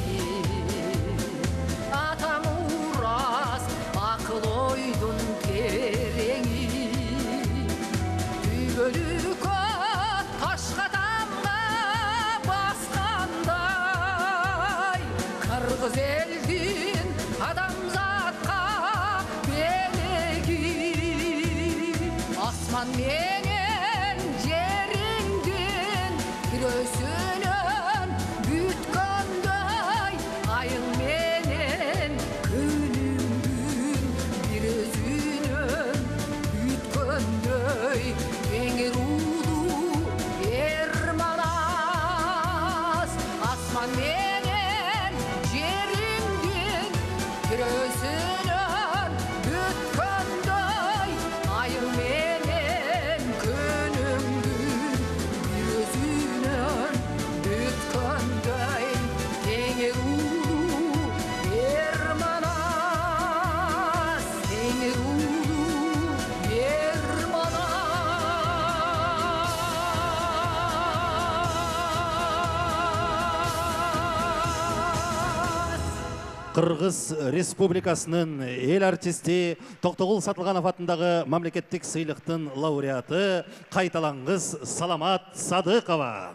Asman menen jeringdin kirösünün bütkönдөй, ayıl menen könümdün bir özünün bütkönдөй, eңер ulu ermanas. Asman menen jeringdin kirösünün bütkönдөй, ayıl menen könümdün bir özünün bütkönдөй, eңер ulu ermanas, eңер ulu ermanas. Қырғыз Республикасының ел артисти Тоқтоғұл Сатылғанов атындағы мемлекеттік сыйлықтың лауреаты Қайталаңғыз Саламат Садықова.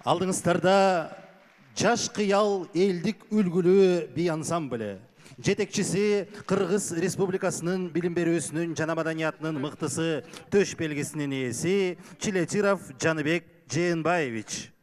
Алдыңыздарда Жаш қиял елдік үлгілі би ансамблі. Жетекчisi Қырғыз Республикасының білім беруісінің жана маданиятының мықтысы төш белгісінің иесі Чилетиров Жаныбек Жээнбаевич.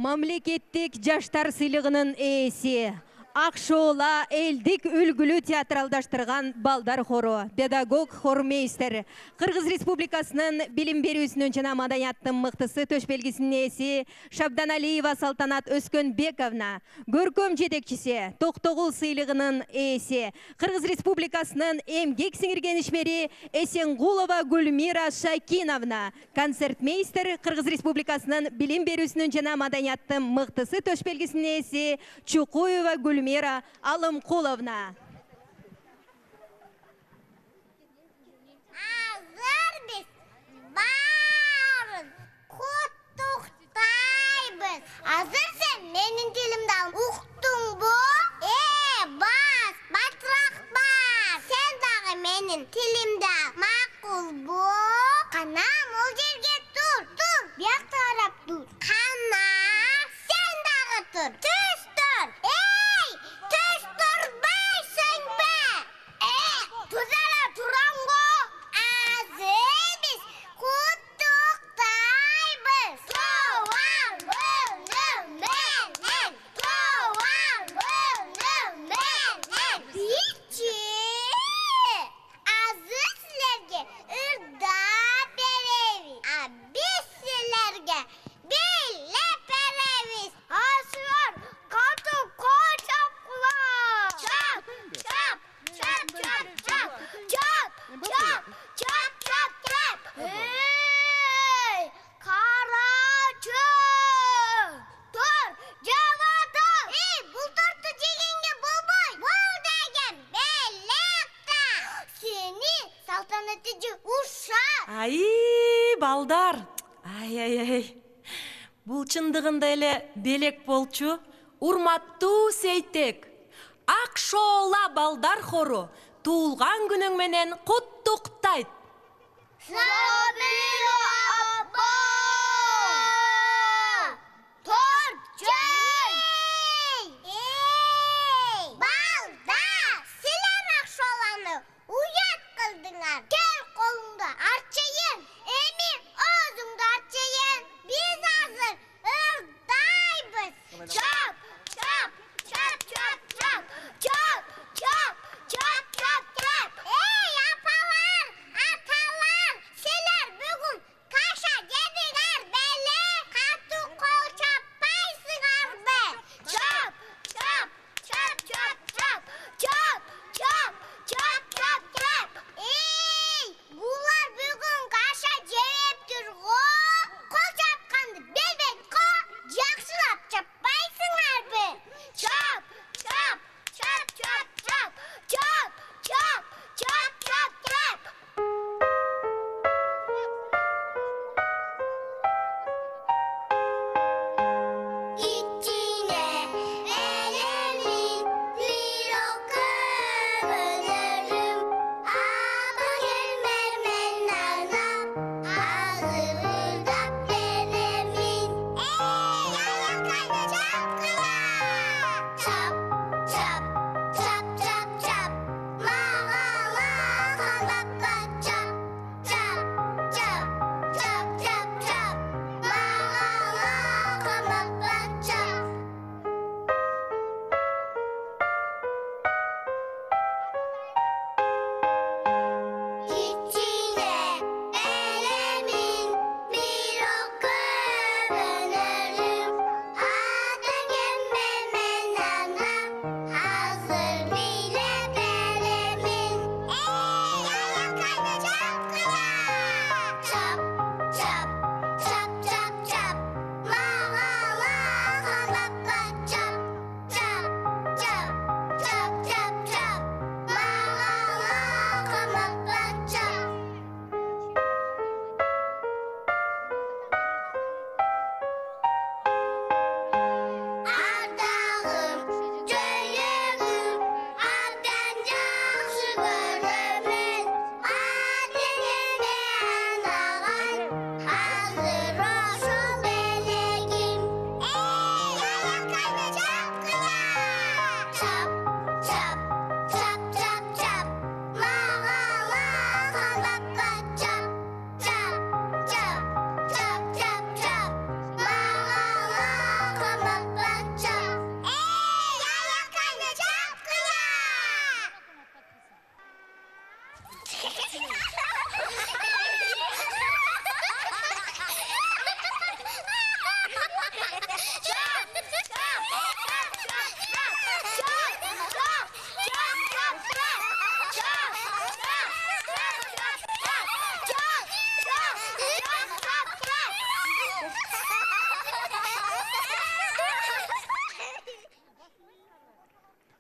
Мамлекеттик жаштар сыйлыгынын ээси Акшоола элдик үлгүлүү театралдаштырган балдар хору, педагог хормейстер, Кыргыз Республикасынын билим берүүсүнүн жана маданияттын мыктысы төш белгисинин ээси Шабданалиева Салтанат Өскөнбековна, көркөм жетекчиси, Токтогул сыйлыгынын ээси, Кыргыз Республикасынын эмгек сиңирген ишмери Эсенгулова Гүлмира Шакиновна, концертмейстер, Кыргыз Республикасынын билим берүүсүнүн жана маданияттын мыктысы төш белгисинин ээси Чукуева Гүлмира Алымкуловна. Азыр биз баарын куттуктайбыз. Азыр сен менин тилимди уктуңбу? Бас, батыраак бас. Сен дагы менин тилимди макулбу? Кана, мол жерге тур. Бияк тарап тур. Кана, сен дагы тур. Түз тур. Балдар, ай. Бул чындыгында эле белек болчу. Урматтуу Сейтек, Акшоола балдар хору туулган күнүң менен куттуктайт. Сабира апа! Торт жей! Балдар, силер Акшооланы уят кылдыңар. Кел колуңда арчайын, эми өзүңдү арчайын. Биз азыр ырдайбыз. Чоп! Эй, апалар, аталар, силер бүгүн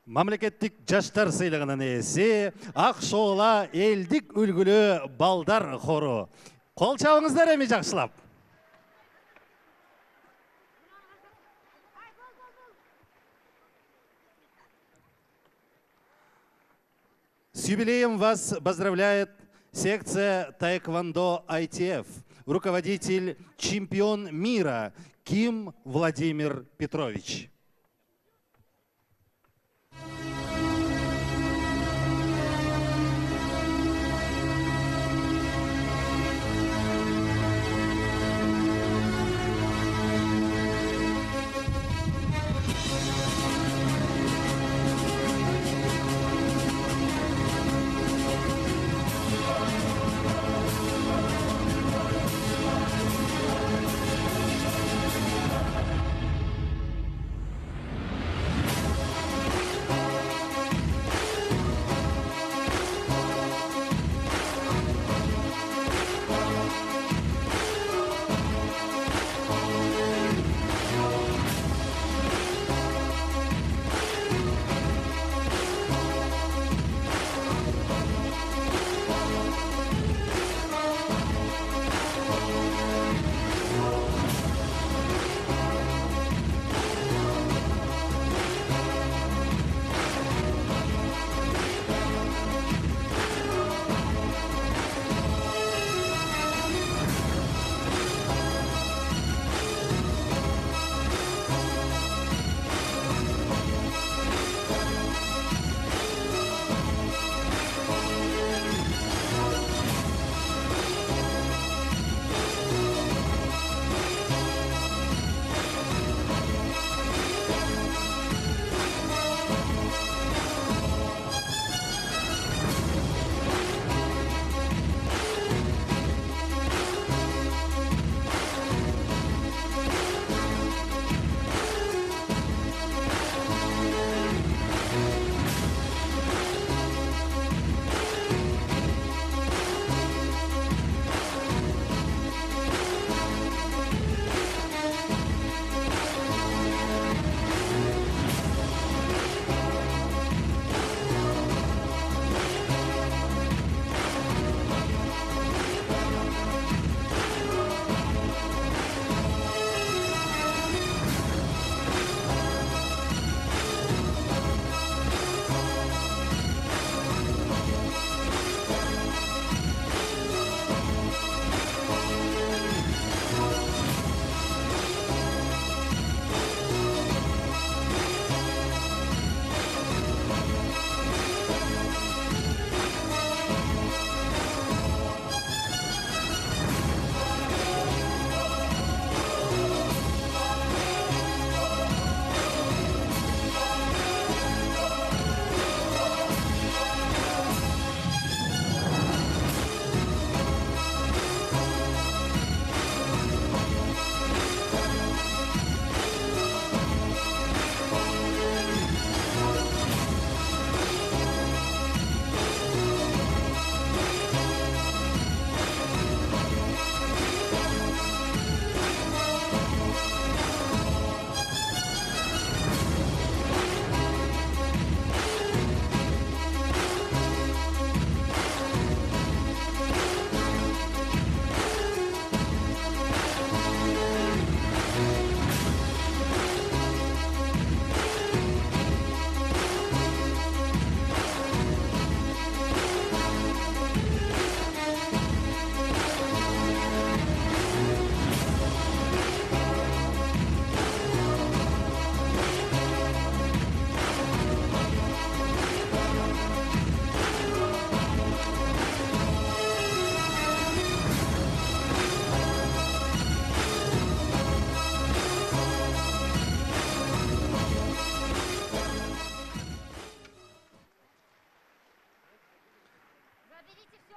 Мамлекеттик жаштар сыйлығының ээси Акшоола элдик үлгүлүү балдар хору. Кол чабыңыздар эми жакшылап. С юбилеем вас поздравляет секция Таэквондо ITF, руководитель, чемпион мира Ким Владимир Петрович.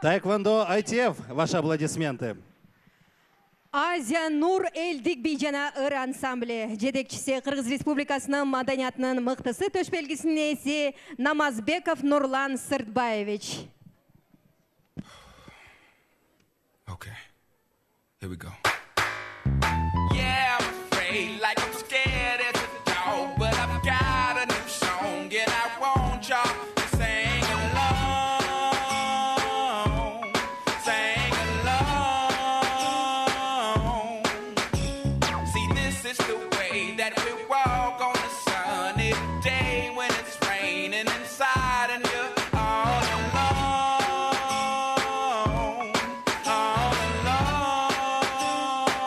Таэквондо ITF, ваши аплодисменты. Азия Нур элдик би жана ыр ансамбле жетекчиси Кыргыз Республикасынын маданиятынын мыктысы төш белгисинин ээси Намазбеков Нурлан Сыртбаевич. Okay, here we go. Yeah, I'm afraid, like I'm scared as a dog, but I've got a new song and I won't be a day when it's raining inside and you're all alone, all alone.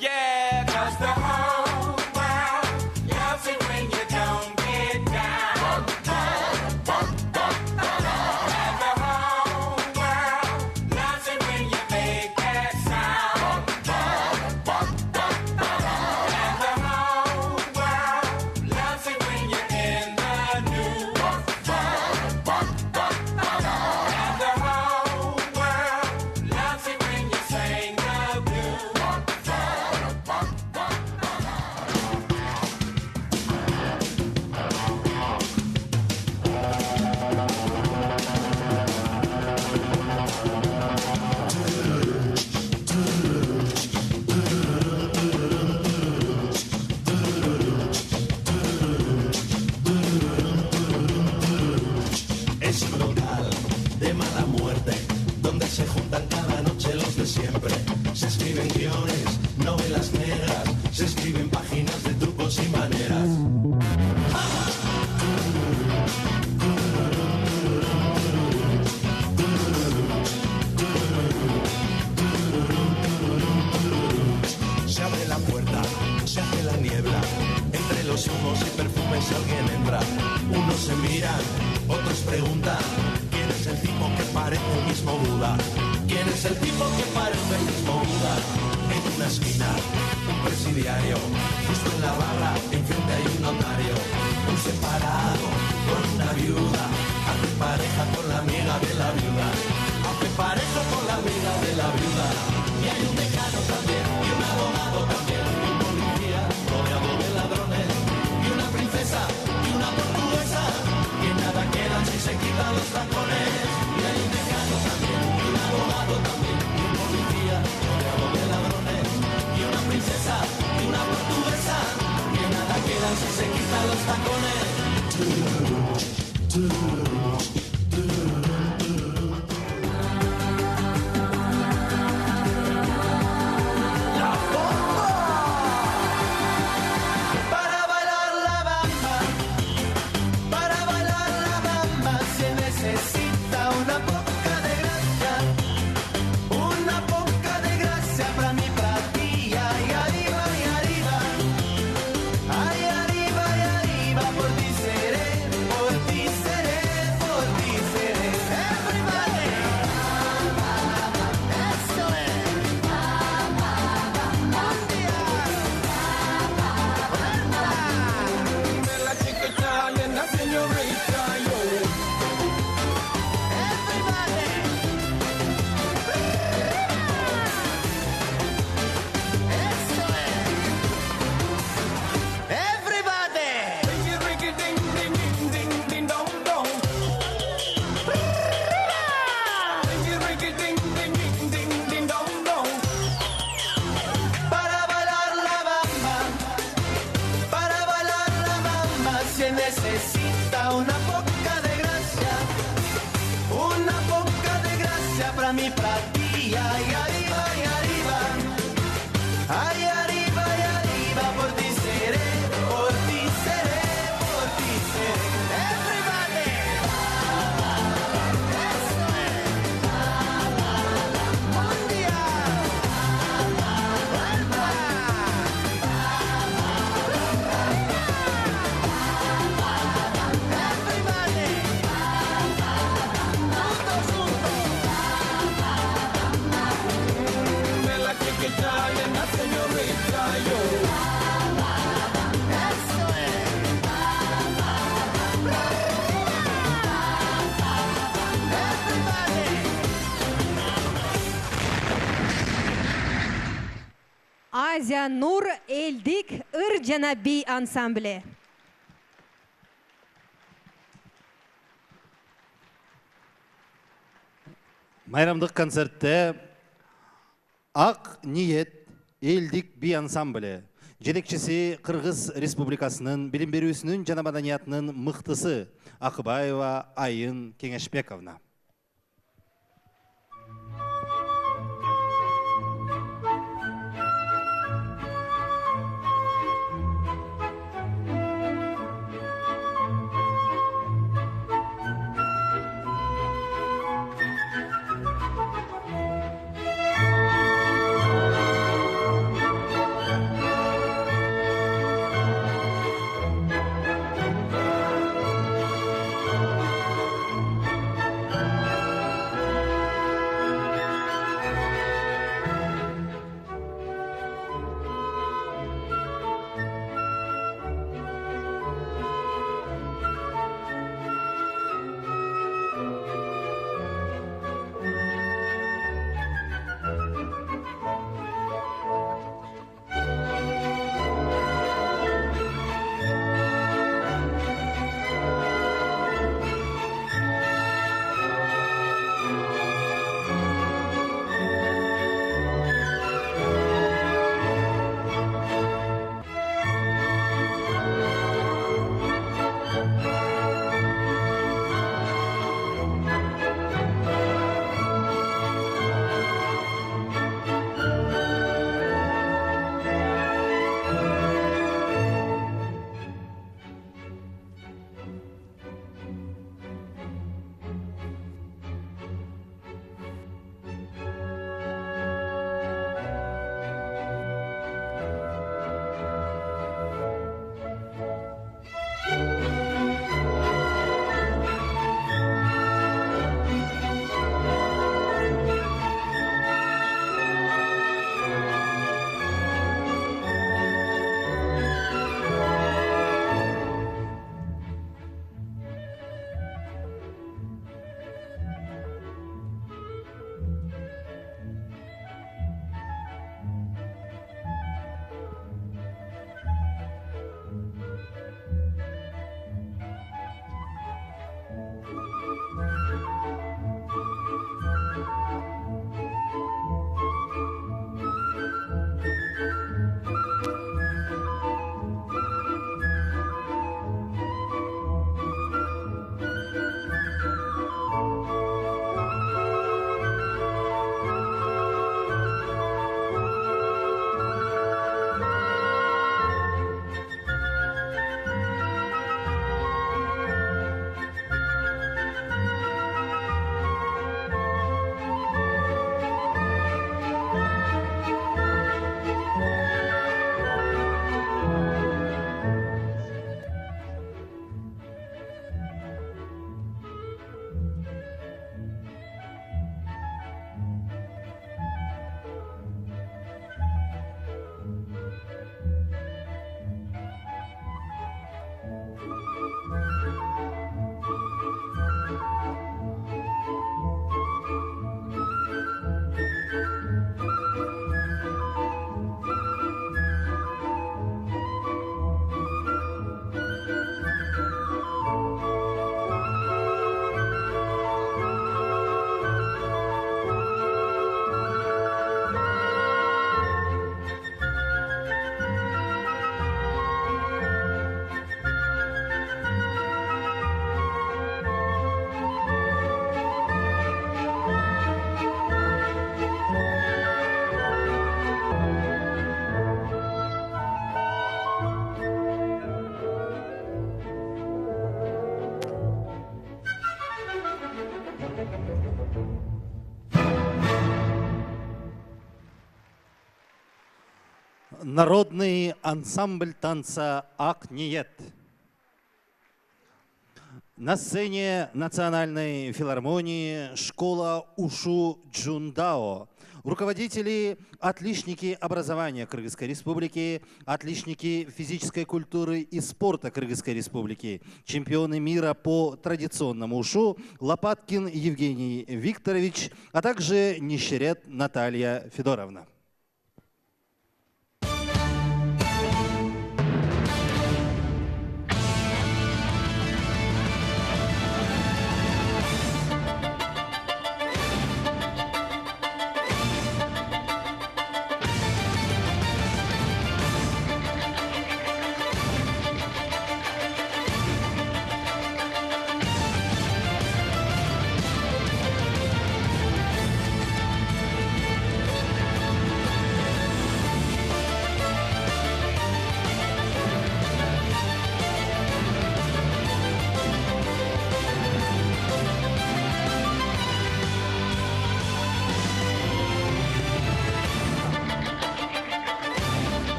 Yeah, 'cause the whole world loves it when you don't get down. And the whole world loves it when you make that sound. And the whole world loves it when you're in the news. And the whole world loves it when you sing the blues. Es un local de mala muerte, donde se juntan cada noche los de siempre. Se escriben guiones, novelas negras, se escriben páginas de trucos y maneras. Se abre la puerta, se hace la niebla, entre los humos y perfumes alguien entra. Unos se miran, otros preguntan, ¿quién es el tipo que parece el mismo Buda? ¿Quién es el tipo que parece el mismo Buda? En una esquina, un presidiario, justo en la barra, enfrente hay un notario. Un separado con una viuda, hace pareja con la amiga de la viuda. Hace pareja con la amiga de la viuda. Y hay un decano también, y un abogado también, y un policía rodeado de ladrones, y una princesa, y una portuguesa, que nada quedan si se quitan los tacones. Y hay un decano también, y un abogado también, y un policía rodeado de ladrones, y una princesa, y una portuguesa, que nada quedan si se quitan los tacones. Para bailar la bamba, para bailar la bamba se necesita una poca de gracia para mí, para ti. Ay, arriba, y arriba, ay, arriba, y arriba, por ti seré, por ti seré, por ti seré. Everybody, eso es, mundial. La chiquita y la señorita, yo. Everybody. Eso es. Everybody. Ricky, ricky, ding, ding, ding, ding, ding, dong, dong. Ricky, ricky, ding, ding, ding, ding, ding, dong, dong. Para bailar la bamba, para bailar la bamba se necesita una poca de gracia para mí, para ti. Ay, arriba, y arriba, ay, arriba, y arriba, por ti seré, por ti seré, por ti seré. Everybody, eso es, mundial. Everybody, todos juntos. La chiquita y la señorita, yo. Eso es. Everybody. Азия Нур элдик ыр жана би ансамблі. Майрамдық концертте Ақ ниет элдик би ансамблі. Жетекчиси Кыргыз Республикасынын билим берүүсүнүн жана маданиятынын мыктысы Акыбаева Айын Кеңешбековна. Народный ансамбль танца «Ак-Ниет». На сцене Национальной филармонии школа Ушу Джундао. Руководители, отличники образования Кыргызской Республики, отличники физической культуры и спорта Кыргызской Республики, чемпионы мира по традиционному ушу Лопаткин Евгений Викторович, а также Нищерет Наталья Федоровна.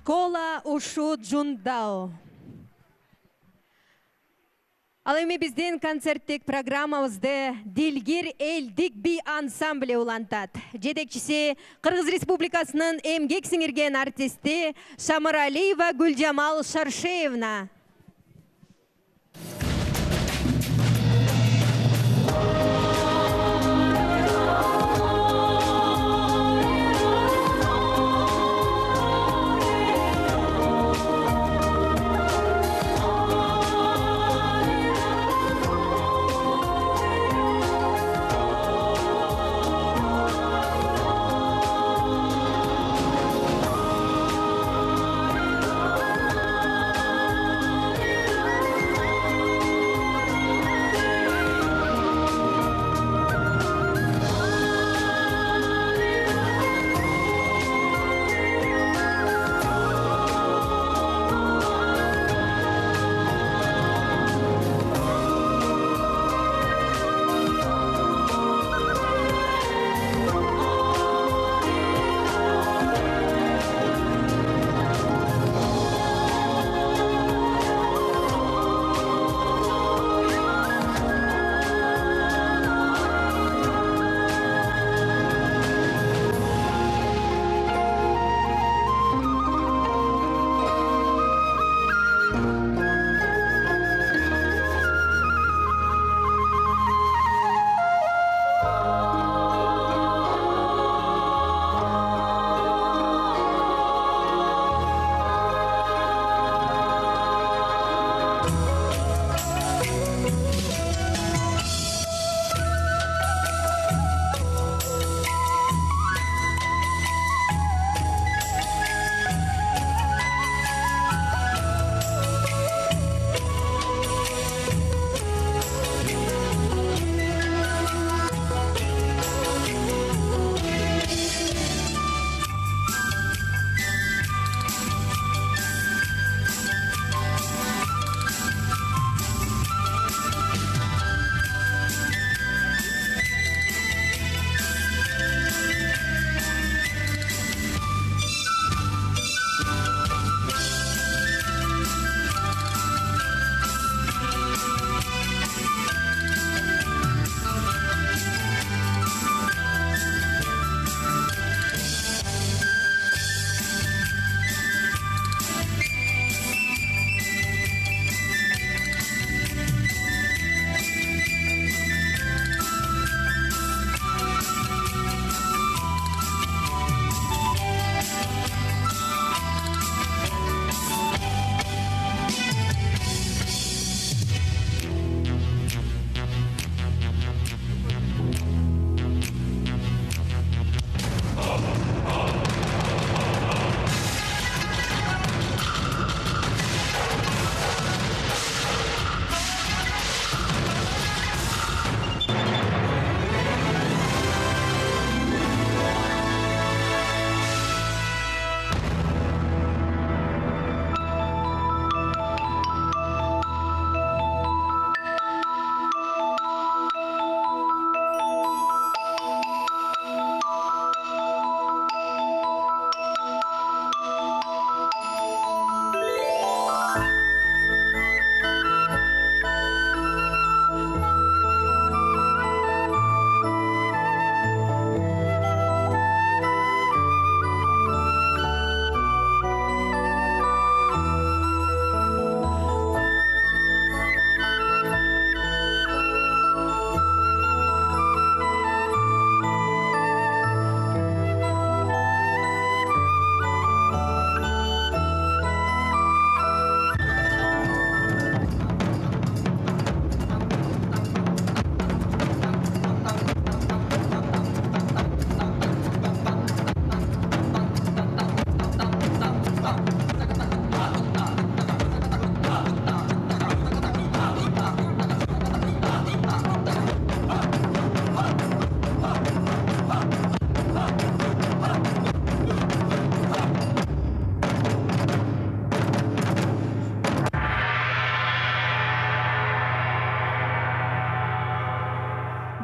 Школа Ушу Джундао. Ал эми биздин концерттик программабызды Дилгир элдик би ансамбле улантат. Жетекчиси Кыргыз Республикасынын эмгек сиңирген артисти Шамыралиева Гүлжамал Шаршеевна.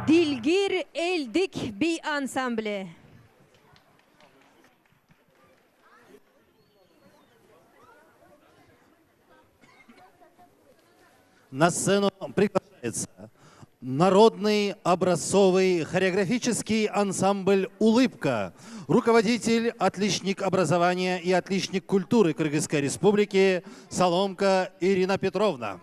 Дилгир элдик би ансамбле. На сцену приглашается народный образцовый хореографический ансамбль «Улыбка», руководитель, отличник образования и отличник культуры Кыргызской Республики Соломка Ирина Петровна.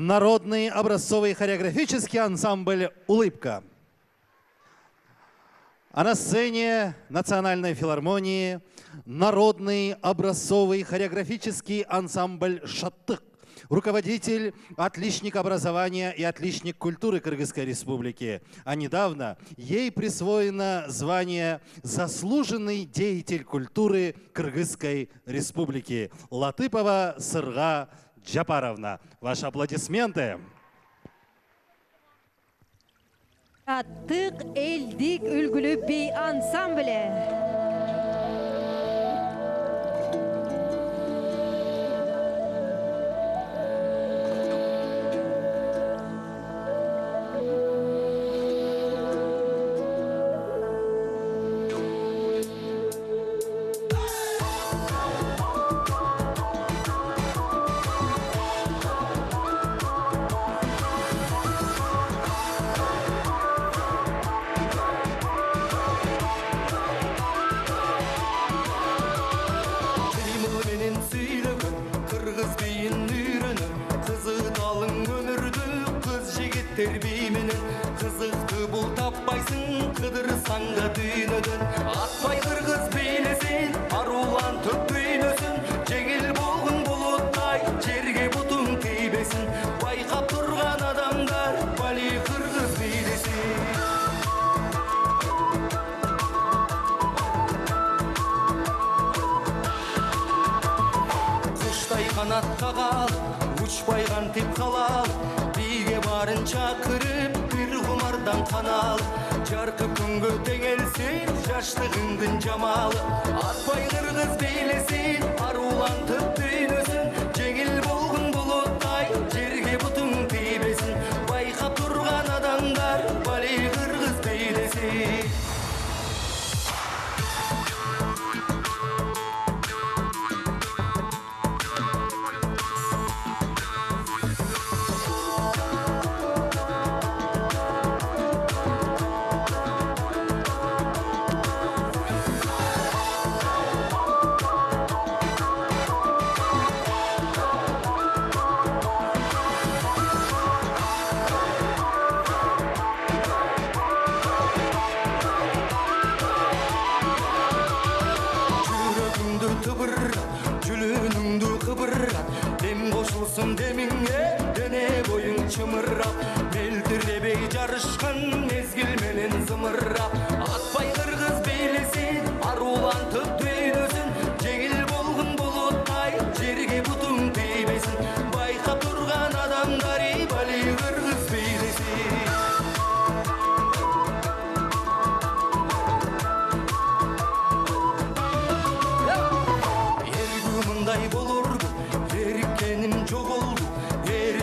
Народный образцовый хореографический ансамбль «Улыбка». А на сцене Национальной филармонии народный образцовый хореографический ансамбль «Шаттык». Руководитель, отличник образования и отличник культуры Кыргызской Республики. А недавно ей присвоено звание «Заслуженный деятель культуры Кыргызской Республики» Латыпова Сырга Джапаровна. Ваши аплодисменты. Шаттык элдик үлгүлүү би ансамблі. Тербейменен қызықты бұл таппайсың қыдырсаң да дүйнөдөн атпай қырғыз бейлесин арулан төп дүйнөсүн жеңіл болгон булуттай жерге бутуң тийбесин байкап турган адамдар бали кыргыз бейлесин куштай канат кагалып учпай кантип калалып барынча кырып бир кумардан канал жаркы күнгө теңелсин жаштыгыңдын жамалы атпай кыргыз бейлесин арулантып дүйнөсүн жеңил болгон булуттай жерге бутуң тийбесин байкап турган адамдар бали кыргыз бейлесин демиңе дене боюң чымырап мелтиребей жарышкан мезгил менен зымырап атпай кыргыз бейлесин арулантып дүйнөсүн жеңил болгон булуттай жерге бутуң тийбесин байкап турган адамдар бали кыргыз бейлесин эргүү мындай болурбу эриккеним жоголду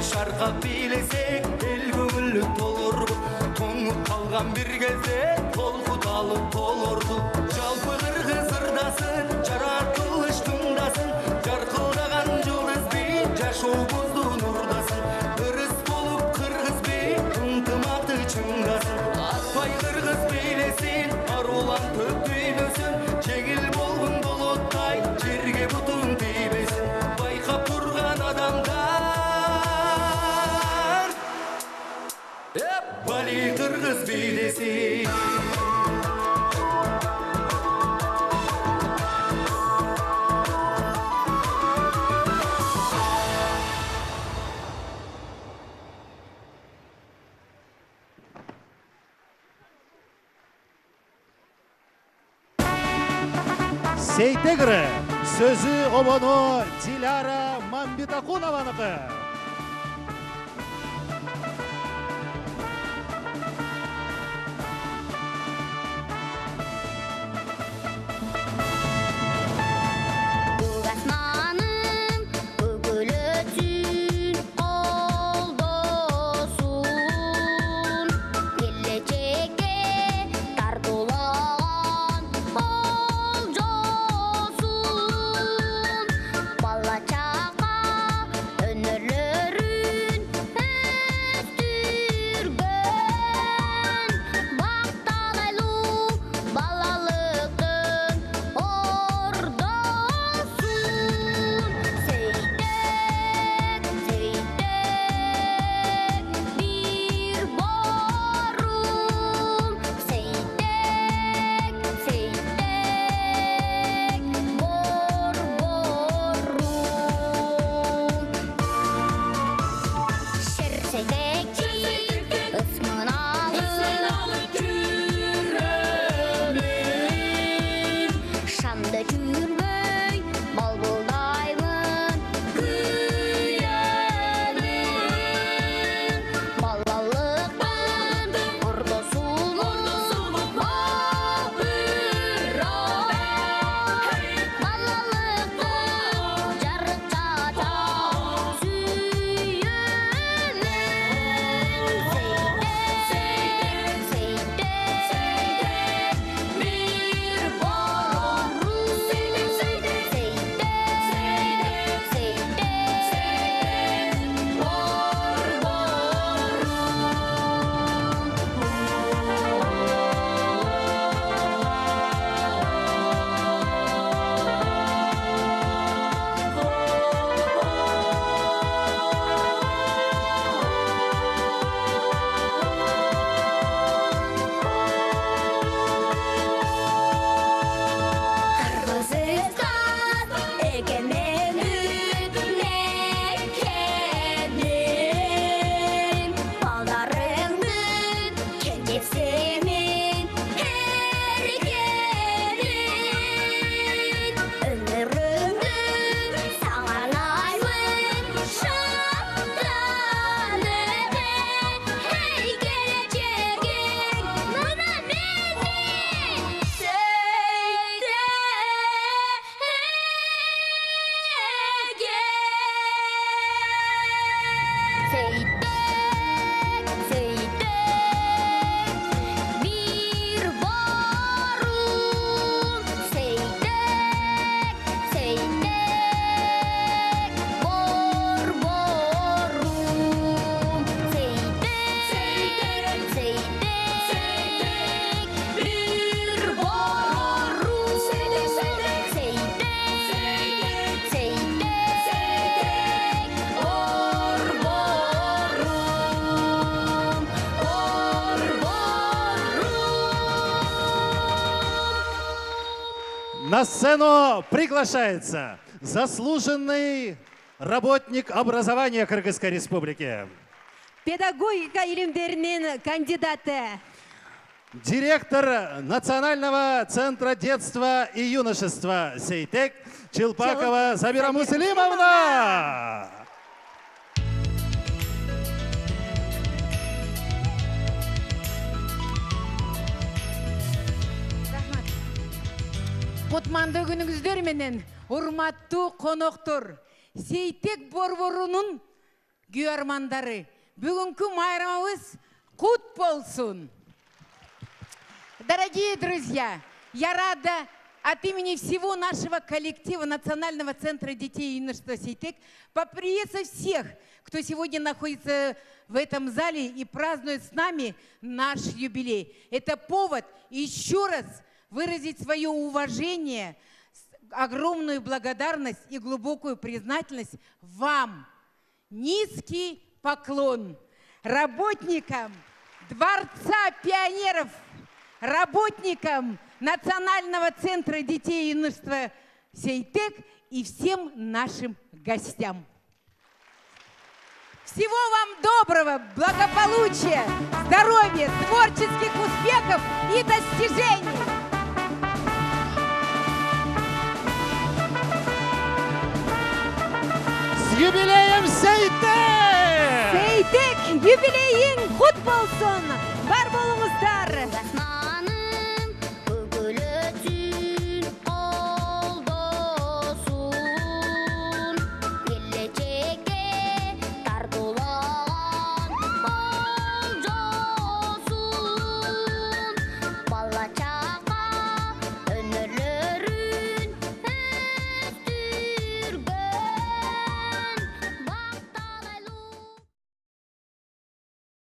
шаркап бийлесек эл көңүлү толурбу тоңуп калган бир кезде толкуталып толорду жалпы кыргыз ырдасын жаратылыштыңдасын жаркылдаган жылдыз би жашообуздун урдасын ырыс болуп кыргыз би ынтымакты чыңдасын атпай кыргыз бийлесин арулантып дүйнөсүн жеңил болгон булуттай жерге бутуң тийбесин байкап турган адамдар бали кыргыз бийлесин Сейтегры сөзі обоно Диляра Мамбитакунованыкы. Önürlü На сцену приглашается заслуженный работник образования Кыргызской Республики, Педагогика илимдеринин кандидаты, директор Национального центра детства и юношества Сейтек Чилпакова Забира Муслимовна. Кутманды күнүңүздөр менен урматтуу коноктор, Сейтек борборунун күйөрмандары, бүгүнкү майрамыбыз кут болсун. Дорогие друзья, я рада от имени всего нашего коллектива Национального центра детей и юношества Сейтек поприветствовать всех, кто сегодня находится в этом зале и празднует с нами наш юбилей. Это повод еще раз выразить свое уважение, огромную благодарность и глубокую признательность вам. Низкий поклон работникам Дворца пионеров, работникам Национального центра детей и юношества Сейтек и всем нашим гостям. Всего вам доброго, благополучия, здоровья, творческих успехов и достижений! С юбилеем Сейтек! Сейтек, юбилейин кут болсун!